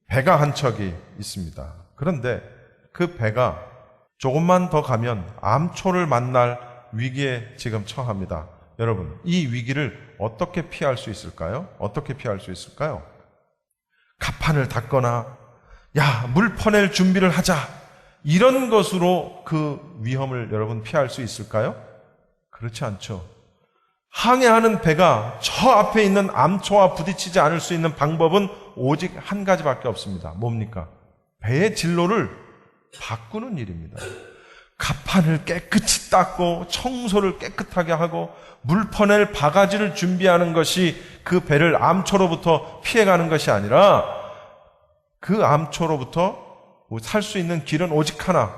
배가 한 척이 있습니다. 그런데 그 배가 조금만 더 가면 암초를 만날 위기에 지금 처합니다. 여러분, 이 위기를 어떻게 피할 수 있을까요? 어떻게 피할 수 있을까요? 갑판을 닫거나 물 퍼낼 준비를 하자, 이런 것으로 그 위험을 여러분 피할 수 있을까요? 그렇지 않죠. 항해하는 배가 저 앞에 있는 암초와 부딪히지 않을 수 있는 방법은 오직 한 가지밖에 없습니다. 뭡니까? 배의 진로를 바꾸는 일입니다. 갑판을 깨끗이 닦고 청소를 깨끗하게 하고 물 퍼낼 바가지를 준비하는 것이 그 배를 암초로부터 피해가는 것이 아니라 그 암초로부터 살 수 있는 길은 오직 하나,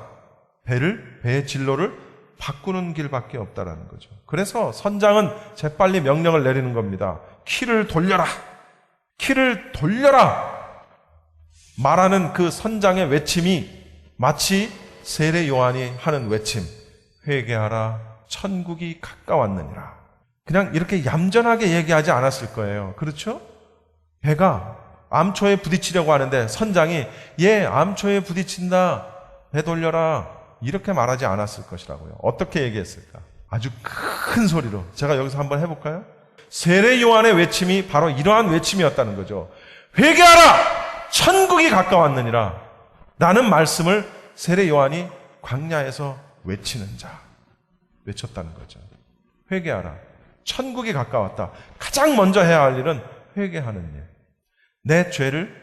배의 진로를 바꾸는 길밖에 없다라는 거죠. 그래서 선장은 재빨리 명령을 내리는 겁니다. 키를 돌려라! 키를 돌려라! 말하는 그 선장의 외침이 마치 세례 요한이 하는 외침, 회개하라, 천국이 가까웠느니라. 그냥 이렇게 얌전하게 얘기하지 않았을 거예요. 그렇죠? 배가 암초에 부딪히려고 하는데 선장이 암초에 부딪힌다, 배 돌려라, 이렇게 말하지 않았을 것이라고요. 어떻게 얘기했을까? 아주 큰 소리로. 제가 여기서 한번 해볼까요? 세례 요한의 외침이 바로 이러한 외침이었다는 거죠. 회개하라! 천국이 가까웠느니라. 라는 말씀을 세례 요한이 광야에서 외치는 자, 외쳤다는 거죠. 회개하라. 천국이 가까웠다. 가장 먼저 해야 할 일은 회개하는 일. 내 죄를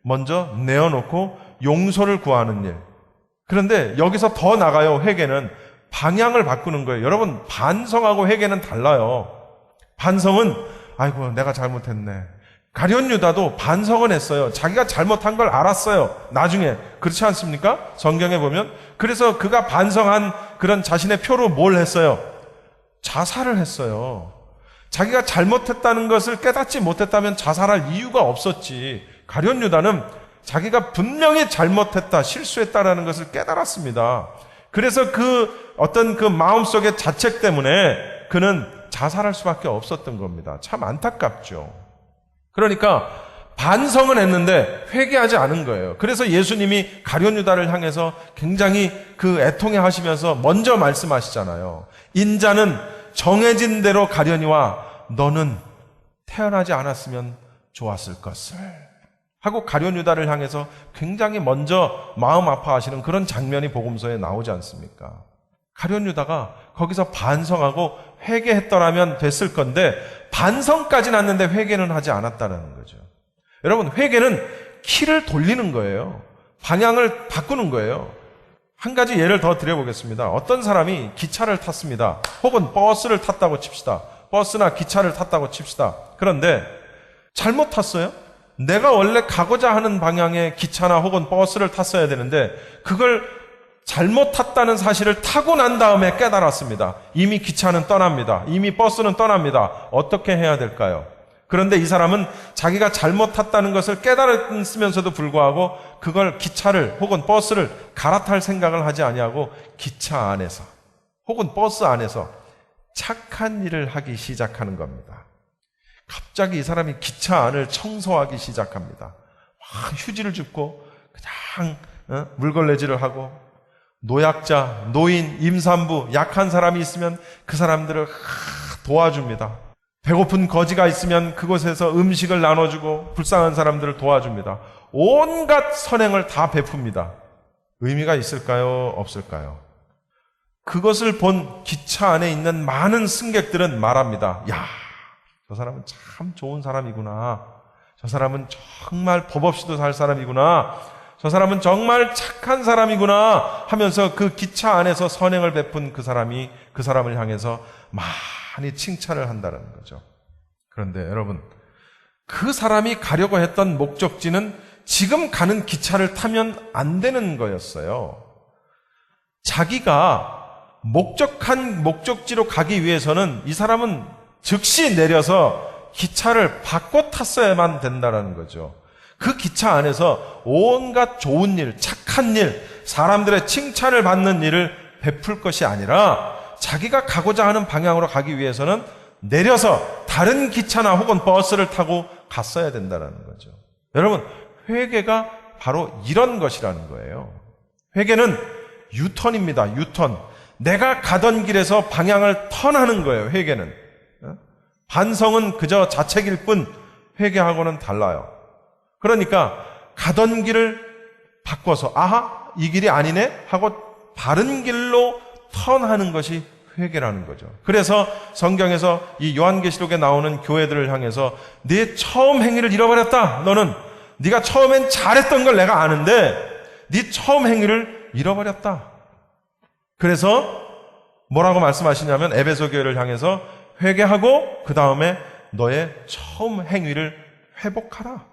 먼저 내어놓고 용서를 구하는 일. 그런데 여기서 더 나가요. 회개는 방향을 바꾸는 거예요. 여러분, 반성하고 회개는 달라요. 반성은 아이고 내가 잘못했네. 가룟 유다도 반성은 했어요. 자기가 잘못한 걸 알았어요. 나중에. 그렇지 않습니까? 성경에 보면. 그래서 그가 반성한 그런 자신의 표로 뭘 했어요? 자살을 했어요. 자기가 잘못했다는 것을 깨닫지 못했다면 자살할 이유가 없었지. 가룟 유다는 자기가 분명히 잘못했다, 실수했다라는 것을 깨달았습니다. 그래서 어떤 그 마음속의 자책 때문에 그는 자살할 수밖에 없었던 겁니다. 참 안타깝죠. 그러니까 반성은 했는데 회개하지 않은 거예요. 그래서 예수님이 가룟 유다를 향해서 굉장히 애통해 하시면서 먼저 말씀하시잖아요. 인자는 정해진 대로 가려니와 너는 태어나지 않았으면 좋았을 것을 하고 가룟 유다를 향해서 굉장히 먼저 마음 아파하시는 그런 장면이 복음서에 나오지 않습니까? 가룟 유다가 거기서 반성하고 회개했더라면 됐을 건데 반성까지는 했는데 회개는 하지 않았다는 거죠. 여러분, 회개는 키를 돌리는 거예요. 방향을 바꾸는 거예요. 한 가지 예를 더 드려보겠습니다. 어떤 사람이 기차를 탔습니다. 혹은 버스를 탔다고 칩시다. 버스나 기차를 탔다고 칩시다. 그런데 잘못 탔어요? 내가 원래 가고자 하는 방향의 기차나 혹은 버스를 탔어야 되는데 그걸 잘못 탔다는 사실을 타고 난 다음에 깨달았습니다. 이미 기차는 떠납니다. 이미 버스는 떠납니다. 어떻게 해야 될까요? 그런데 이 사람은 자기가 잘못 탔다는 것을 깨달았으면서도 불구하고 그걸 기차를 혹은 버스를 갈아탈 생각을 하지 아니하고 기차 안에서 혹은 버스 안에서 착한 일을 하기 시작하는 겁니다. 갑자기 이 사람이 기차 안을 청소하기 시작합니다. 막 휴지를 줍고 그냥 물걸레질을 하고 노약자, 노인, 임산부, 약한 사람이 있으면 그 사람들을 도와줍니다. 배고픈 거지가 있으면 그곳에서 음식을 나눠주고 불쌍한 사람들을 도와줍니다. 온갖 선행을 다 베풉니다. 의미가 있을까요? 없을까요? 그것을 본 기차 안에 있는 많은 승객들은 말합니다. 야, 저 사람은 참 좋은 사람이구나. 저 사람은 정말 법 없이도 살 사람이구나. 저 사람은 정말 착한 사람이구나 하면서 그 기차 안에서 선행을 베푼 그 사람이 그 사람을 향해서 많이 칭찬을 한다는 거죠. 그런데 여러분, 그 사람이 가려고 했던 목적지는 지금 가는 기차를 타면 안 되는 거였어요. 자기가 목적한 목적지로 가기 위해서는 이 사람은 즉시 내려서 기차를 바꿔 탔어야만 된다는 거죠. 그 기차 안에서 온갖 좋은 일, 착한 일, 사람들의 칭찬을 받는 일을 베풀 것이 아니라 자기가 가고자 하는 방향으로 가기 위해서는 내려서 다른 기차나 혹은 버스를 타고 갔어야 된다는 거죠. 여러분, 회개가 바로 이런 것이라는 거예요. 회개는 유턴입니다. 유턴. 내가 가던 길에서 방향을 턴하는 거예요. 회개는. 반성은 그저 자책일 뿐 회개하고는 달라요. 그러니까 가던 길을 바꿔서 아하, 이 길이 아니네 하고 바른 길로 턴하는 것이 회개라는 거죠. 그래서 성경에서 이 요한계시록에 나오는 교회들을 향해서 네 처음 행위를 잃어버렸다. 너는 네가 처음엔 잘했던 걸 내가 아는데 네 처음 행위를 잃어버렸다. 그래서 뭐라고 말씀하시냐면 에베소 교회를 향해서 회개하고 그 다음에 너의 처음 행위를 회복하라.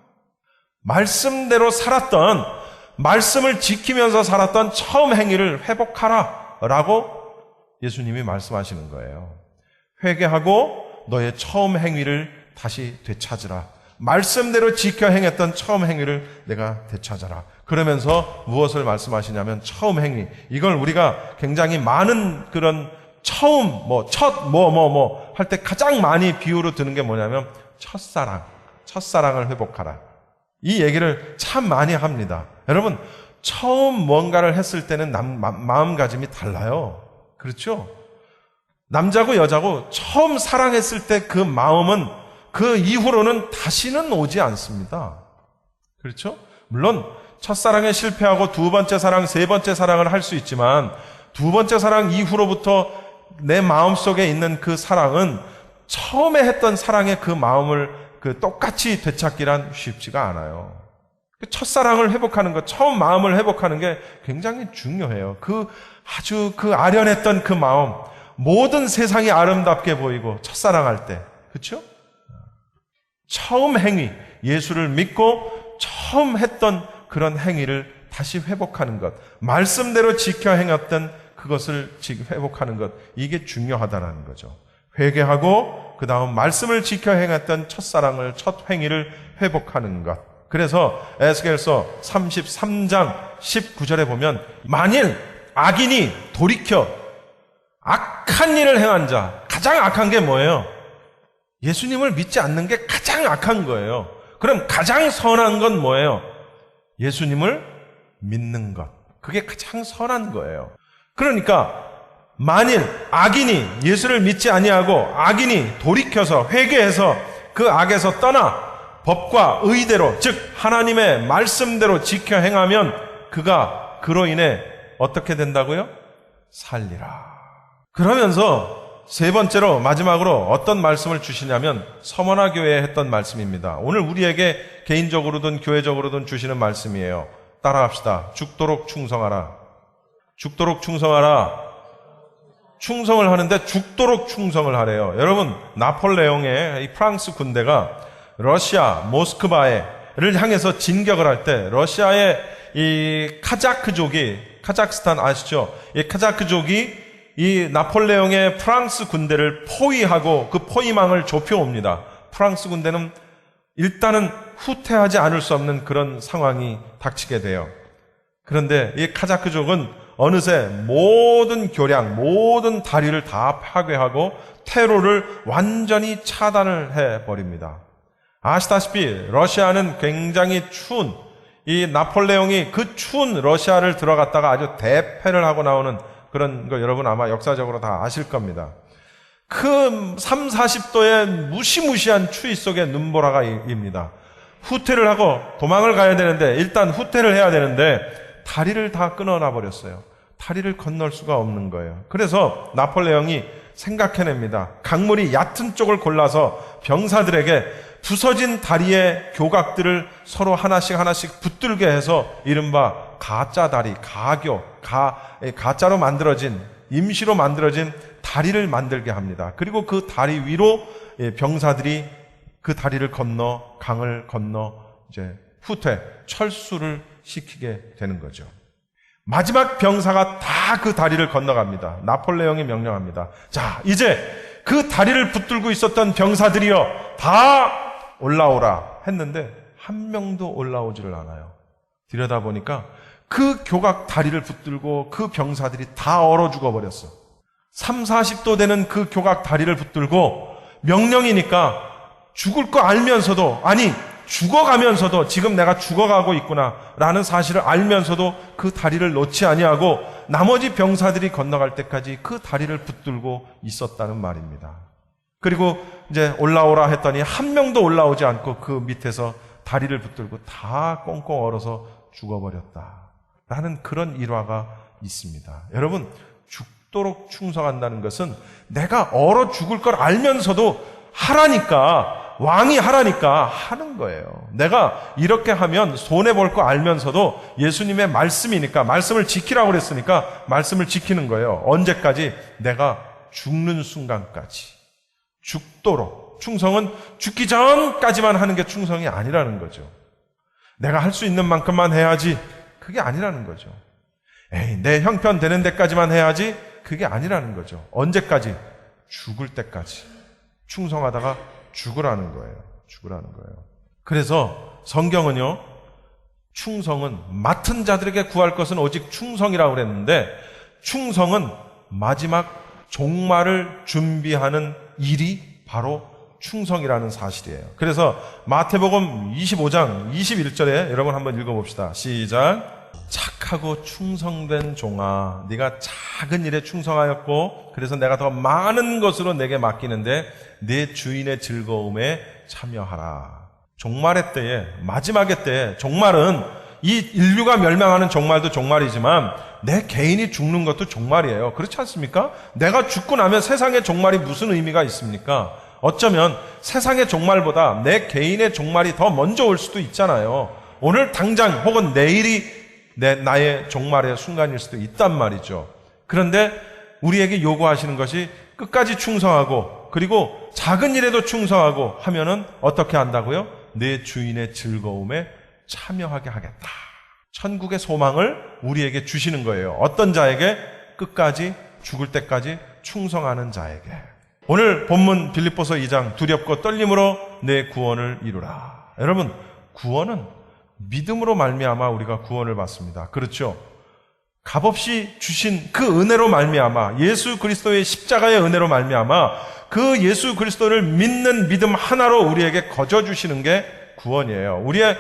말씀대로 살았던, 말씀을 지키면서 살았던 처음 행위를 회복하라 라고 예수님이 말씀하시는 거예요. 회개하고 너의 처음 행위를 다시 되찾으라. 말씀대로 지켜 행했던 처음 행위를 내가 되찾아라. 그러면서 무엇을 말씀하시냐면 처음 행위. 이걸 우리가 굉장히 많은 그런 처음, 할 때 가장 많이 비유로 드는 게 뭐냐면 첫사랑을 회복하라. 이 얘기를 참 많이 합니다. 여러분, 처음 뭔가를 했을 때는 마음가짐이 달라요. 그렇죠? 남자고 여자고 처음 사랑했을 때 그 마음은 그 이후로는 다시는 오지 않습니다. 그렇죠? 물론 첫사랑에 실패하고 두 번째 사랑, 세 번째 사랑을 할 수 있지만 두 번째 사랑 이후로부터 내 마음속에 있는 그 사랑은 처음에 했던 사랑의 그 마음을 똑같이 되찾기란 쉽지가 않아요. 첫사랑을 회복하는 것, 처음 마음을 회복하는 게 굉장히 중요해요. 아주 아련했던 그 마음, 모든 세상이 아름답게 보이고 첫사랑할 때, 그렇죠? 처음 행위, 예수를 믿고 처음 했던 그런 행위를 다시 회복하는 것, 말씀대로 지켜 행했던 그것을 회복하는 것, 이게 중요하다는 거죠. 회개하고 그 다음 말씀을 지켜 행했던 첫사랑을, 첫 행위를 회복하는 것. 그래서 에스겔서 33장 19절에 보면 만일 악인이 돌이켜 악한 일을 행한 자, 가장 악한 게 뭐예요? 예수님을 믿지 않는 게 가장 악한 거예요. 그럼 가장 선한 건 뭐예요? 예수님을 믿는 것. 그게 가장 선한 거예요. 그러니까 만일 악인이 예수를 믿지 아니하고 악인이 돌이켜서 회개해서 그 악에서 떠나 법과 의대로, 즉 하나님의 말씀대로 지켜 행하면 그가 그로 인해 어떻게 된다고요? 살리라. 그러면서 세 번째로 마지막으로 어떤 말씀을 주시냐면 서머나 교회에 했던 말씀입니다. 오늘 우리에게 개인적으로든 교회적으로든 주시는 말씀이에요. 따라합시다. 죽도록 충성하라. 죽도록 충성하라. 충성을 하는데 죽도록 충성을 하래요. 여러분, 나폴레옹의 이 프랑스 군대가 러시아 모스크바를 향해서 진격을 할 때 러시아의 이 카자크스탄 아시죠? 이 카자크족이 이 나폴레옹의 프랑스 군대를 포위하고 그 포위망을 좁혀옵니다. 프랑스 군대는 일단은 후퇴하지 않을 수 없는 그런 상황이 닥치게 돼요. 그런데 이 카자크족은 어느새 모든 교량, 모든 다리를 다 파괴하고 테러를 완전히 차단을 해버립니다. 아시다시피 러시아는 굉장히 추운, 이 나폴레옹이 그 추운 러시아를 들어갔다가 아주 대패를 하고 나오는 그런 거 여러분 아마 역사적으로 다 아실 겁니다. 그 30-40도의 무시무시한 추위 속에 눈보라가 입니다. 후퇴를 하고 도망을 가야 되는데, 일단 후퇴를 해야 되는데 다리를 다 끊어놔 버렸어요. 다리를 건널 수가 없는 거예요. 그래서 나폴레옹이 생각해냅니다. 강물이 얕은 쪽을 골라서 병사들에게 부서진 다리의 교각들을 서로 하나씩 붙들게 해서 이른바 가짜 다리, 가짜로 만들어진, 임시로 만들어진 다리를 만들게 합니다. 그리고 그 다리 위로 병사들이 그 다리를 건너, 강을 건너 이제 철수를 시키게 되는 거죠. 마지막 병사가 다 그 다리를 건너갑니다. 나폴레옹이 명령합니다. 자, 이제 그 다리를 붙들고 있었던 병사들이여 다 올라오라 했는데 한 명도 올라오지를 않아요. 들여다보니까 그 교각 다리를 붙들고 그 병사들이 다 얼어 죽어버렸어. 30-40도 되는 그 교각 다리를 붙들고 명령이니까 죽을 거 알면서도, 아니 죽어가면서도 지금 내가 죽어가고 있구나 라는 사실을 알면서도 그 다리를 놓지 아니하고 나머지 병사들이 건너갈 때까지 그 다리를 붙들고 있었다는 말입니다. 그리고 이제 올라오라 했더니 한 명도 올라오지 않고 그 밑에서 다리를 붙들고 다 꽁꽁 얼어서 죽어버렸다 라는 그런 일화가 있습니다. 여러분, 죽도록 충성한다는 것은 내가 얼어 죽을 걸 알면서도 하라니까, 왕이 하라니까 하는 거예요. 내가 이렇게 하면 손해볼 거 알면서도 예수님의 말씀이니까, 말씀을 지키라고 그랬으니까 말씀을 지키는 거예요. 언제까지? 내가 죽는 순간까지. 죽도록. 충성은 죽기 전까지만 하는 게 충성이 아니라는 거죠. 내가 할 수 있는 만큼만 해야지. 그게 아니라는 거죠. 내 형편 되는 데까지만 해야지. 그게 아니라는 거죠. 언제까지? 죽을 때까지. 충성하다가 죽으라는 거예요. 그래서 성경은요, 충성은 맡은 자들에게 구할 것은 오직 충성이라고 그랬는데, 충성은 마지막 종말을 준비하는 일이 바로 충성이라는 사실이에요. 그래서 마태복음 25장 21절에 여러분 한번 읽어봅시다. 시작. 착하고 충성된 종아, 네가 작은 일에 충성하였고 그래서 내가 더 많은 것으로 내게 맡기는데 내 주인의 즐거움에 참여하라. 종말의 때에, 마지막의 때에, 종말은 이 인류가 멸망하는 종말도 종말이지만 내 개인이 죽는 것도 종말이에요. 그렇지 않습니까? 내가 죽고 나면 세상의 종말이 무슨 의미가 있습니까? 어쩌면 세상의 종말보다 내 개인의 종말이 더 먼저 올 수도 있잖아요. 오늘 당장 혹은 내일이 나의 종말의 순간일 수도 있단 말이죠. 그런데 우리에게 요구하시는 것이 끝까지 충성하고 그리고 작은 일에도 충성하고 하면은 어떻게 한다고요? 내 주인의 즐거움에 참여하게 하겠다. 천국의 소망을 우리에게 주시는 거예요. 어떤 자에게? 끝까지 죽을 때까지 충성하는 자에게. 오늘 본문 빌립보서 2장 두렵고 떨림으로 내 구원을 이루라. 여러분, 구원은 믿음으로 말미암아 우리가 구원을 받습니다. 그렇죠? 값없이 주신 그 은혜로 말미암아, 예수 그리스도의 십자가의 은혜로 말미암아 그 예수 그리스도를 믿는 믿음 하나로 우리에게 거저 주시는 게 구원이에요. 우리의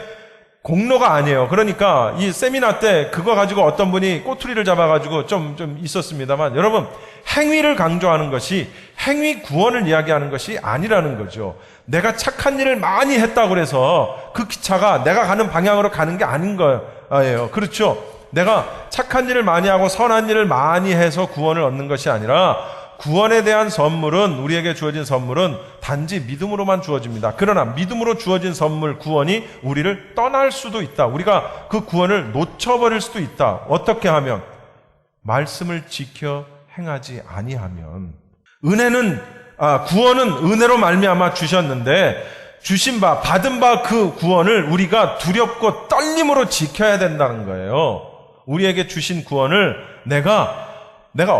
공로가 아니에요. 그러니까 이 세미나 때 그거 가지고 어떤 분이 꼬투리를 잡아가지고 좀 있었습니다만, 여러분, 행위를 강조하는 것이 행위 구원을 이야기하는 것이 아니라는 거죠. 내가 착한 일을 많이 했다고 해서 그 기차가 내가 가는 방향으로 가는 게 아닌 거예요. 그렇죠? 내가 착한 일을 많이 하고 선한 일을 많이 해서 구원을 얻는 것이 아니라, 구원에 대한 선물은, 우리에게 주어진 선물은 단지 믿음으로만 주어집니다. 그러나 믿음으로 주어진 선물, 구원이 우리를 떠날 수도 있다. 우리가 그 구원을 놓쳐버릴 수도 있다. 어떻게 하면? 말씀을 지켜 행하지 아니하면. 구원은 은혜로 말미암아 주셨는데 주신 바, 받은 바 그 구원을 우리가 두렵고 떨림으로 지켜야 된다는 거예요. 우리에게 주신 구원을 내가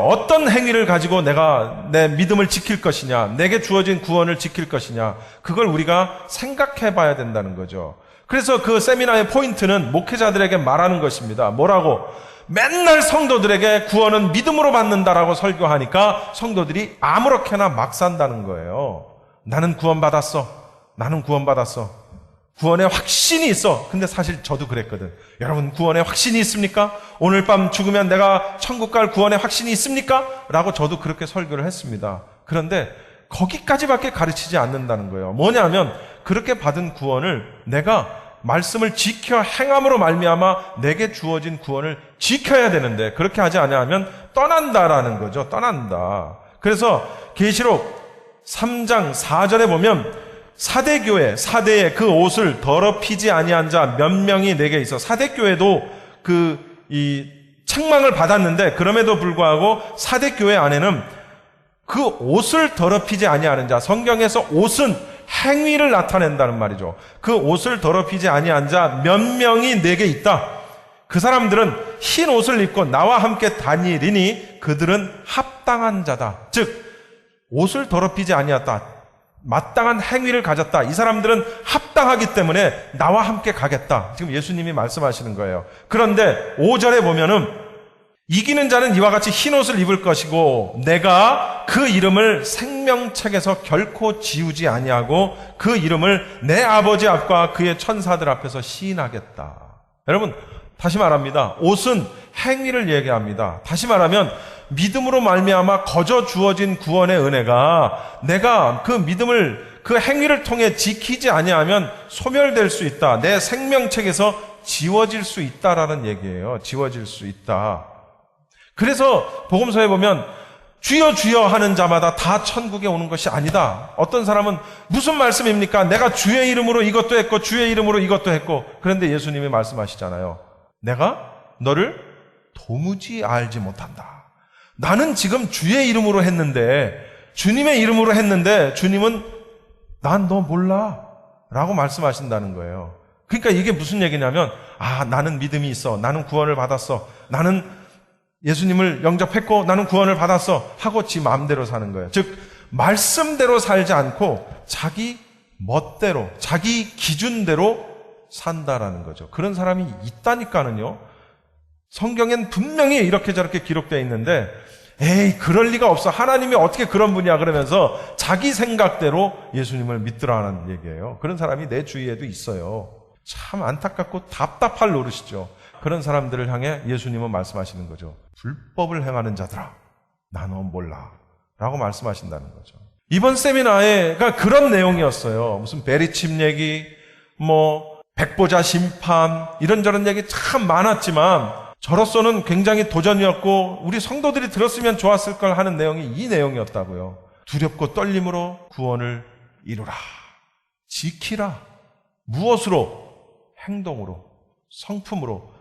어떤 행위를 가지고 내가 내 믿음을 지킬 것이냐, 내게 주어진 구원을 지킬 것이냐, 그걸 우리가 생각해 봐야 된다는 거죠. 그래서 그 세미나의 포인트는 목회자들에게 말하는 것입니다. 뭐라고? 맨날 성도들에게 구원은 믿음으로 받는다라고 설교하니까 성도들이 아무렇게나 막 산다는 거예요. 나는 구원받았어. 나는 구원받았어. 구원에 확신이 있어. 근데 사실 저도 그랬거든. 여러분, 구원에 확신이 있습니까? 오늘 밤 죽으면 내가 천국 갈 구원에 확신이 있습니까? 라고 저도 그렇게 설교를 했습니다. 그런데 거기까지밖에 가르치지 않는다는 거예요. 뭐냐면 그렇게 받은 구원을 내가 말씀을 지켜 행함으로 말미암아 내게 주어진 구원을 지켜야 되는데 그렇게 하지 않으면 떠난다라는 거죠. 떠난다. 그래서 계시록 3장 4절에 보면 사대교회, 사대의 그 옷을 더럽히지 아니한 자 몇 명이 내게 있어. 사대교회도 이 책망을 받았는데 그럼에도 불구하고 사대교회 안에는 그 옷을 더럽히지 아니하는 자, 성경에서 옷은 행위를 나타낸다는 말이죠. 그 옷을 더럽히지 아니한 자 몇 명이 내게 있다. 그 사람들은 흰 옷을 입고 나와 함께 다니리니 그들은 합당한 자다. 즉 옷을 더럽히지 아니했다. 마땅한 행위를 가졌다. 이 사람들은 합당하기 때문에 나와 함께 가겠다. 지금 예수님이 말씀하시는 거예요. 그런데 5절에 보면은 이기는 자는 이와 같이 흰 옷을 입을 것이고 내가 그 이름을 생명책에서 결코 지우지 아니하고 그 이름을 내 아버지 앞과 그의 천사들 앞에서 시인하겠다. 여러분, 다시 말합니다. 옷은 행위를 얘기합니다. 다시 말하면 믿음으로 말미암아 거저 주어진 구원의 은혜가 내가 그 믿음을 그 행위를 통해 지키지 아니하면 소멸될 수 있다. 내 생명책에서 지워질 수 있다라는 얘기예요. 지워질 수 있다. 그래서 복음서에 보면 주여 주여 하는 자마다 다 천국에 오는 것이 아니다. 어떤 사람은 무슨 말씀입니까? 내가 주의 이름으로 이것도 했고 주의 이름으로 이것도 했고. 그런데 예수님이 말씀하시잖아요. 내가 너를 도무지 알지 못한다. 나는 지금 주의 이름으로 했는데, 주님의 이름으로 했는데 주님은 난 너 몰라 라고 말씀하신다는 거예요. 그러니까 이게 무슨 얘기냐면 나는 믿음이 있어. 나는 구원을 받았어. 나는 예수님을 영접했고 나는 구원을 받았어 하고 지 마음대로 사는 거예요. 즉 말씀대로 살지 않고 자기 멋대로 자기 기준대로 산다라는 거죠. 그런 사람이 있다니까는요. 성경엔 분명히 이렇게 저렇게 기록되어 있는데 에이 그럴 리가 없어. 하나님이 어떻게 그런 분이야 그러면서 자기 생각대로 예수님을 믿더라는 얘기예요. 그런 사람이 내 주위에도 있어요. 참 안타깝고 답답할 노릇이죠. 그런 사람들을 향해 예수님은 말씀하시는 거죠. 불법을 행하는 자들아, 나 너 몰라 라고 말씀하신다는 거죠. 이번 세미나가 그런 내용이었어요. 무슨 베리칩 얘기, 백보자 심판, 이런저런 얘기 참 많았지만 저로서는 굉장히 도전이었고 우리 성도들이 들었으면 좋았을 걸 하는 내용이 이 내용이었다고요. 두렵고 떨림으로 구원을 이루라. 지키라. 무엇으로? 행동으로, 성품으로.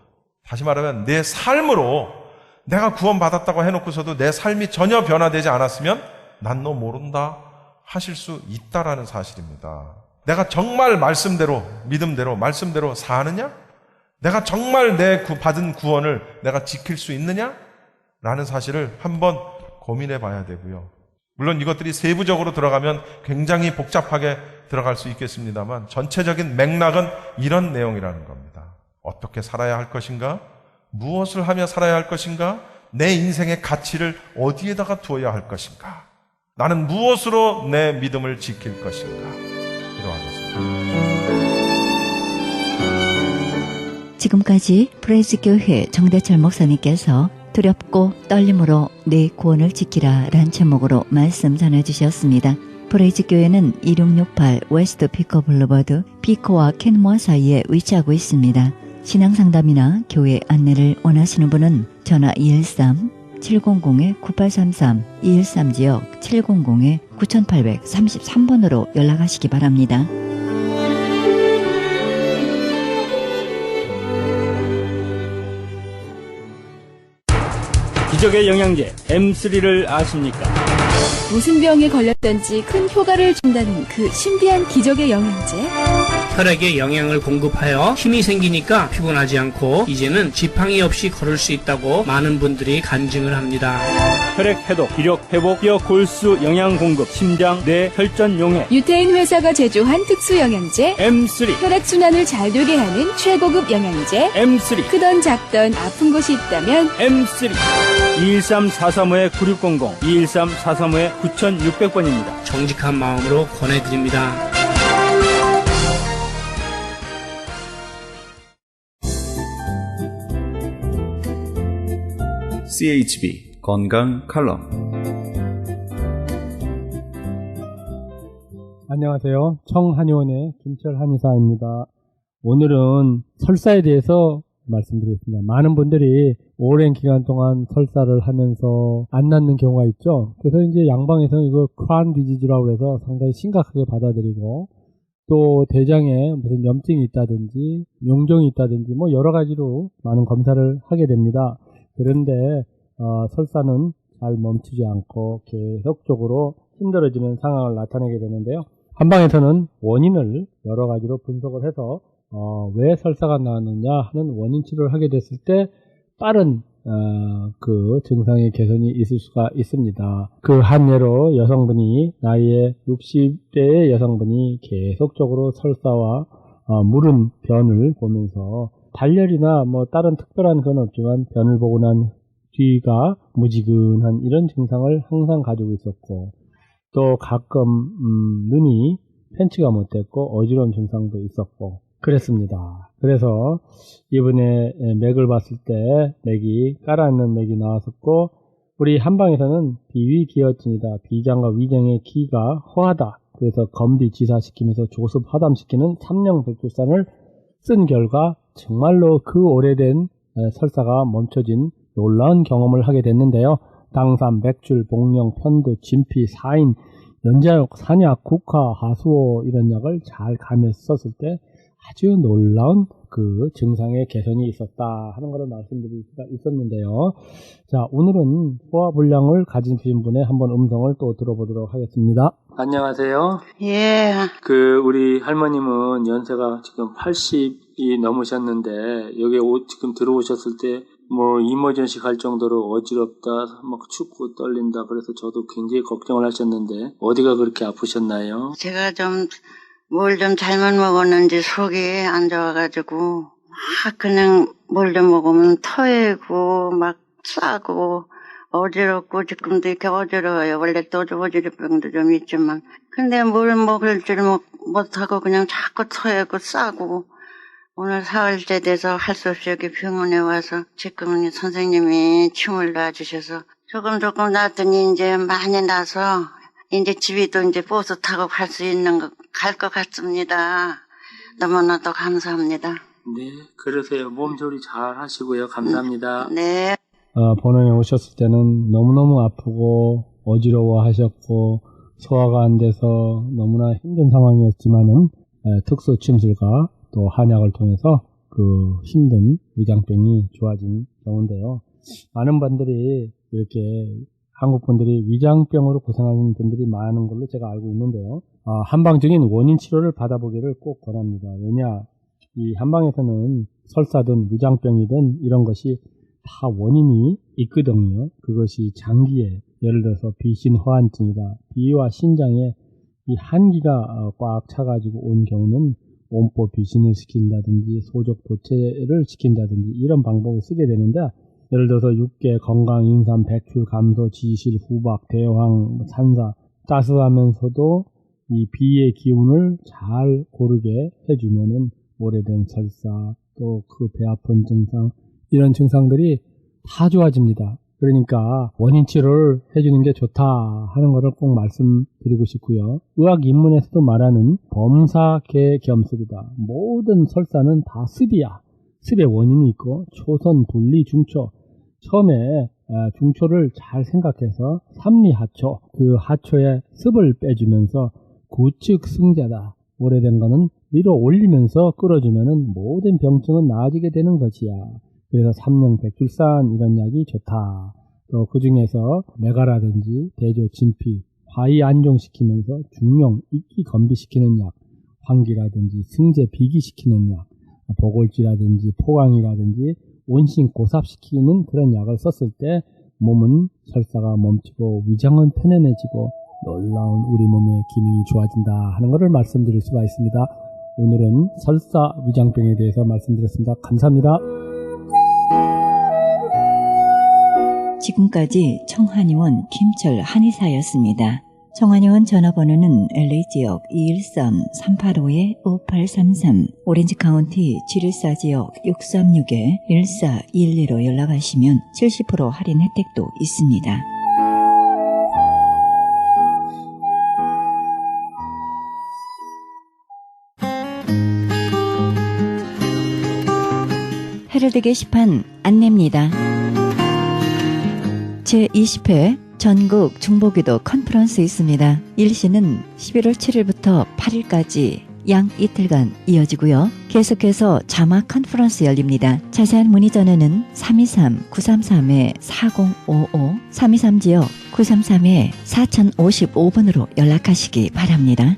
다시 말하면 내 삶으로. 내가 구원받았다고 해놓고서도 내 삶이 전혀 변화되지 않았으면 난 너 모른다 하실 수 있다라는 사실입니다. 내가 정말 말씀대로, 믿음대로, 말씀대로 사느냐? 내가 정말 내 받은 구원을 내가 지킬 수 있느냐? 라는 사실을 한번 고민해 봐야 되고요. 물론 이것들이 세부적으로 들어가면 굉장히 복잡하게 들어갈 수 있겠습니다만 전체적인 맥락은 이런 내용이라는 겁니다. 어떻게 살아야 할 것인가? 무엇을 하며 살아야 할 것인가? 내 인생의 가치를 어디에다가 두어야 할 것인가? 나는 무엇으로 내 믿음을 지킬 것인가? 기도하겠습니다. 지금까지 프레이즈교회 정대철 목사님께서 두렵고 떨림으로 내 구원을 지키라 란 제목으로 말씀 전해주셨습니다. 프레이즈교회는 2668 웨스트 피커 블루버드 피커와 캔모아 사이에 위치하고 있습니다. 신앙상담이나 교회 안내를 원하시는 분은 전화 213-700-9833 213지역 700-9833번으로 연락하시기 바랍니다. 기적의 영양제 M3를 아십니까? 무슨 병에 걸렸던지 큰 효과를 준다는 그 신비한 기적의 영양제. 혈액에 영양을 공급하여 힘이 생기니까 피곤하지 않고 이제는 지팡이 없이 걸을 수 있다고 많은 분들이 간증을 합니다. 혈액 해독, 기력 회복, 뼈 골수 영양 공급, 심장, 뇌, 혈전 용해. 유태인 회사가 제조한 특수 영양제. M3, 혈액순환을 잘 되게 하는 최고급 영양제. M3, 크던 작던 아픈 곳이 있다면 M3. 213-435-9600, 213-435-9600번입니다. 정직한 마음으로 권해드립니다. CHB 건강 칼럼. 안녕하세요. 청한의원의 김철 한의사입니다. 오늘은 설사에 대해서 말씀드리겠습니다. 많은 분들이 오랜 기간 동안 설사를 하면서 안 낫는 경우가 있죠. 그래서 이제 양방에서는 이거 크라운 디지즈라고 해서 상당히 심각하게 받아들이고, 또 대장에 무슨 염증이 있다든지 용종이 있다든지 뭐 여러 가지로 많은 검사를 하게 됩니다. 그런데 설사는 잘 멈추지 않고 계속적으로 힘들어지는 상황을 나타내게 되는데요. 한방에서는 원인을 여러 가지로 분석을 해서 왜 설사가 나느냐 하는 원인 치료를 하게 됐을 때 빠른 그 증상의 개선이 있을 수가 있습니다. 그 한 예로 여성분이 나이에 60대의 여성분이 계속적으로 설사와 무른 변을 보면서 발열이나 뭐 다른 특별한 건 없지만 변을 보고 난 뒤가 무지근한 이런 증상을 항상 가지고 있었고, 또 가끔 눈이 편치가 못했고 어지러운 증상도 있었고 그랬습니다. 그래서 이번에 맥을 봤을 때 맥이 깔아있는 맥이 나왔었고, 우리 한방에서는 비위기혈증이다, 비장과 위장의 기가 허하다, 그래서 건비지사시키면서 조습 하담시키는 삼령백두산을 쓴 결과 정말로 그 오래된 설사가 멈춰진 놀라운 경험을 하게 됐는데요. 당산, 백줄, 복령, 편두, 진피, 사인, 연자육, 산약, 국화, 하수오 이런 약을 잘 가면서 썼을 때 아주 놀라운 그 증상의 개선이 있었다 하는 것을 말씀드릴 수가 있었는데요. 자, 오늘은 소화불량을 가진 분의 한번 음성을 또 들어보도록 하겠습니다. 안녕하세요. 예. 우리 할머님은 연세가 지금 80이 넘으셨는데 여기 지금 들어오셨을 때 뭐 이머전시 갈 정도로 어지럽다, 막 춥고 떨린다, 그래서 저도 굉장히 걱정을 하셨는데 어디가 그렇게 아프셨나요? 제가 뭘 좀 잘못 먹었는지 속이 안 좋아가지고 막 그냥 뭘 좀 먹으면 토해고 막 싸고 어지럽고, 지금도 이렇게 어지러워요. 원래 또 어지럽병도 좀 있지만, 근데 뭘 먹을 줄 못하고 그냥 자꾸 토하고 싸고, 오늘 사흘째 돼서 할 수 없이 여기 병원에 와서 지금은 선생님이 침을 놔주셔서 조금 놨더니 이제 많이 나서 이제 집에도 이제 버스 타고 갈 수 있는 갈 것 같습니다. 너무나도 감사합니다. 네, 그러세요. 몸조리 잘 하시고요. 감사합니다. 네. 본원에 오셨을 때는 너무너무 아프고 어지러워 하셨고 소화가 안 돼서 너무나 힘든 상황이었지만은 특수 침술과 또 한약을 통해서 그 힘든 위장병이 좋아진 경우인데요. 많은 분들이 이렇게 한국 분들이 위장병으로 고생하는 분들이 많은 걸로 제가 알고 있는데요. 한방적인 원인 치료를 받아보기를 꼭 권합니다. 왜냐, 이 한방에서는 설사든 위장병이든 이런 것이 다 원인이 있거든요. 그것이 장기에, 예를 들어서 비신호환증이다, 비위와 신장에 이 한기가 꽉 차가지고 온 경우는 온보 비신을 시킨다든지 소적 도체를 시킨다든지 이런 방법을 쓰게 되는데, 예를 들어서 육계, 건강, 인삼, 백출, 감소, 지실, 후박, 대황, 산사, 따스하면서도 이 비의 기운을 잘 고르게 해주면은 오래된 설사, 또 그 배 아픈 증상, 이런 증상들이 다 좋아집니다. 그러니까 원인 치료를 해주는 게 좋다 하는 것을 꼭 말씀드리고 싶고요. 의학 입문에서도 말하는 범사계겸습이다. 모든 설사는 다 습이야. 습의 원인이 있고 초선, 분리, 중초. 처음에 중초를 잘 생각해서 삼리하초, 그 하초에 습을 빼주면서 구측승자다. 오래된 거는 위로 올리면서 끌어주면은 모든 병증은 나아지게 되는 것이야. 그래서 삼령백출산 이런 약이 좋다. 또 그 중에서 메가라든지 대조, 진피, 과히 안정시키면서 중용, 익기 건비시키는 약, 환기라든지 승제, 비기시키는 약, 보골지라든지 포강이라든지 원심 고삽시키는 그런 약을 썼을 때 몸은 설사가 멈추고 위장은 편안해지고 놀라운 우리 몸의 기능이 좋아진다 하는 것을 말씀드릴 수가 있습니다. 오늘은 설사 위장병에 대해서 말씀드렸습니다. 감사합니다. 지금까지 청한의원 김철 한의사였습니다. 청한의원 전화번호는 LA지역 213-385-5833, 오렌지카운티 714지역 636-1412로 연락하시면 70% 할인 혜택도 있습니다. 헤럴드 게시판 안내입니다. 제20회 전국 중보기도 컨퍼런스 있습니다. 일시는 11월 7일부터 8일까지 양 이틀간 이어지고요. 계속해서 자막 컨퍼런스 열립니다. 자세한 문의 전화는 323-933-4055, 323지역 933-4055번으로 연락하시기 바랍니다.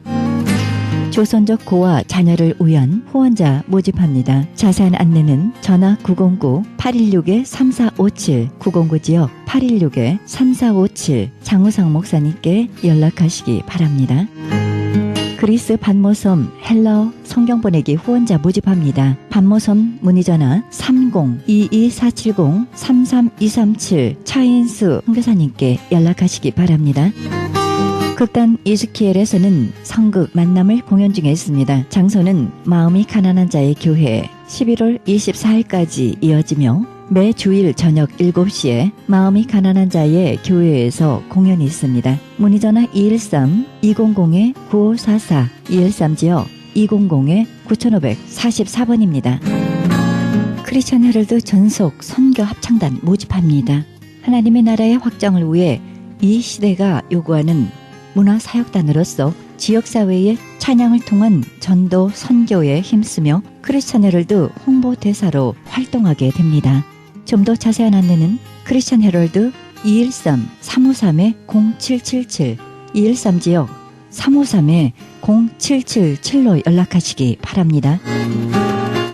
조선족 고아 자녀를 위한 후원자 모집합니다. 자세한 안내는 전화 909-816-3457, 909지역 816-3457 장우성 목사님께 연락하시기 바랍니다. 그리스 반모섬 헬라어 성경 보내기 후원자 모집합니다. 반모섬 문의전화 30-22470-33237 차인수 선교사님께 연락하시기 바랍니다. 극단 이스키엘에서는 성극 만남을 공연 중에 있습니다. 장소는 마음이 가난한 자의 교회 11월 24일까지 이어지며 매 주일 저녁 7시에 마음이 가난한 자의 교회에서 공연이 있습니다. 문의전화 213-200-9544, 213지역 200-9544번입니다. 크리스천 헤럴드 전속 선교 합창단 모집합니다. 하나님의 나라의 확장을 위해 이 시대가 요구하는 문화사역단으로서 지역사회의 찬양을 통한 전도 선교에 힘쓰며 크리스천 헤럴드 홍보대사로 활동하게 됩니다. 좀 더 자세한 안내는 크리스천 헤럴드 213-353-0777, 213지역 353-0777로 연락하시기 바랍니다.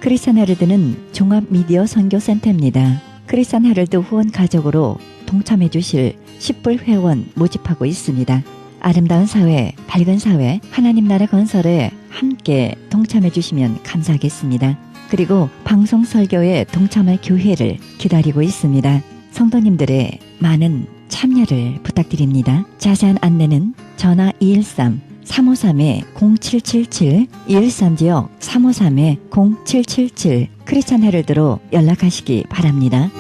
크리스천 헤럴드는 종합미디어 선교센터입니다. 크리스천 헤럴드 후원 가족으로 동참해 주실 10불 회원 모집하고 있습니다. 아름다운 사회, 밝은 사회, 하나님 나라 건설에 함께 동참해 주시면 감사하겠습니다. 그리고 방송 설교에 동참할 교회를 기다리고 있습니다. 성도님들의 많은 참여를 부탁드립니다. 자세한 안내는 전화 213-353-0777, 213지역 353-0777 크리스천 헤럴드로 연락하시기 바랍니다.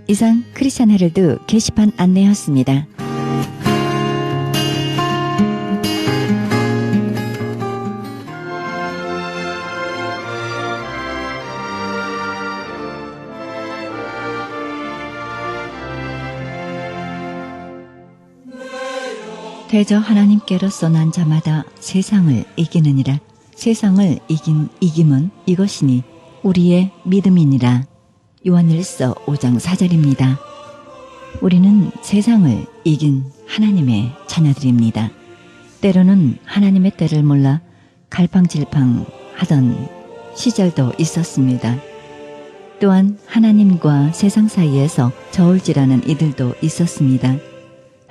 이상 크리스천 헤럴드 게시판 안내였습니다. 대저 하나님께로서 난 자마다 세상을 이기느니라. 세상을 이긴 이김은 이것이니 우리의 믿음이니라. 요한일서 5장 4절입니다. 우리는 세상을 이긴 하나님의 자녀들입니다. 때로는 하나님의 때를 몰라 갈팡질팡 하던 시절도 있었습니다. 또한 하나님과 세상 사이에서 저울질하는 이들도 있었습니다.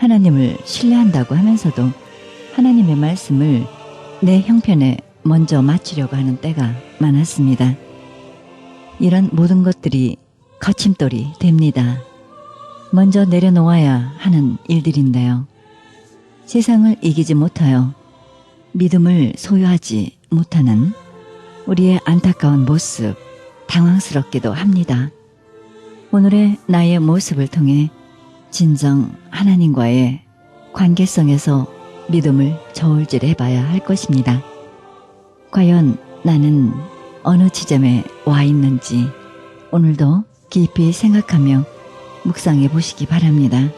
하나님을 신뢰한다고 하면서도 하나님의 말씀을 내 형편에 먼저 맞추려고 하는 때가 많았습니다. 이런 모든 것들이 거침돌이 됩니다. 먼저 내려놓아야 하는 일들인데요. 세상을 이기지 못하여 믿음을 소유하지 못하는 우리의 안타까운 모습, 당황스럽기도 합니다. 오늘의 나의 모습을 통해 진정 하나님과의 관계성에서 믿음을 저울질해봐야 할 것입니다. 과연 나는 어느 지점에 와 있는지 오늘도 깊이 생각하며 묵상해 보시기 바랍니다.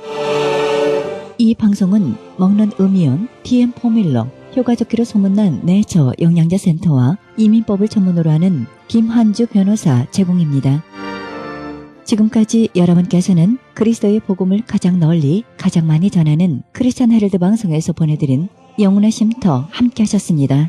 이 방송은 먹는 음이온 TM 포뮬러, 효과 좋기로 소문난 내처 영양제 센터와 이민법을 전문으로 하는 김한주 변호사 제공입니다. 지금까지 여러분께서는 그리스도의 복음을 가장 널리 가장 많이 전하는 크리스찬 헤럴드 방송에서 보내드린 영혼의 쉼터 함께 하셨습니다.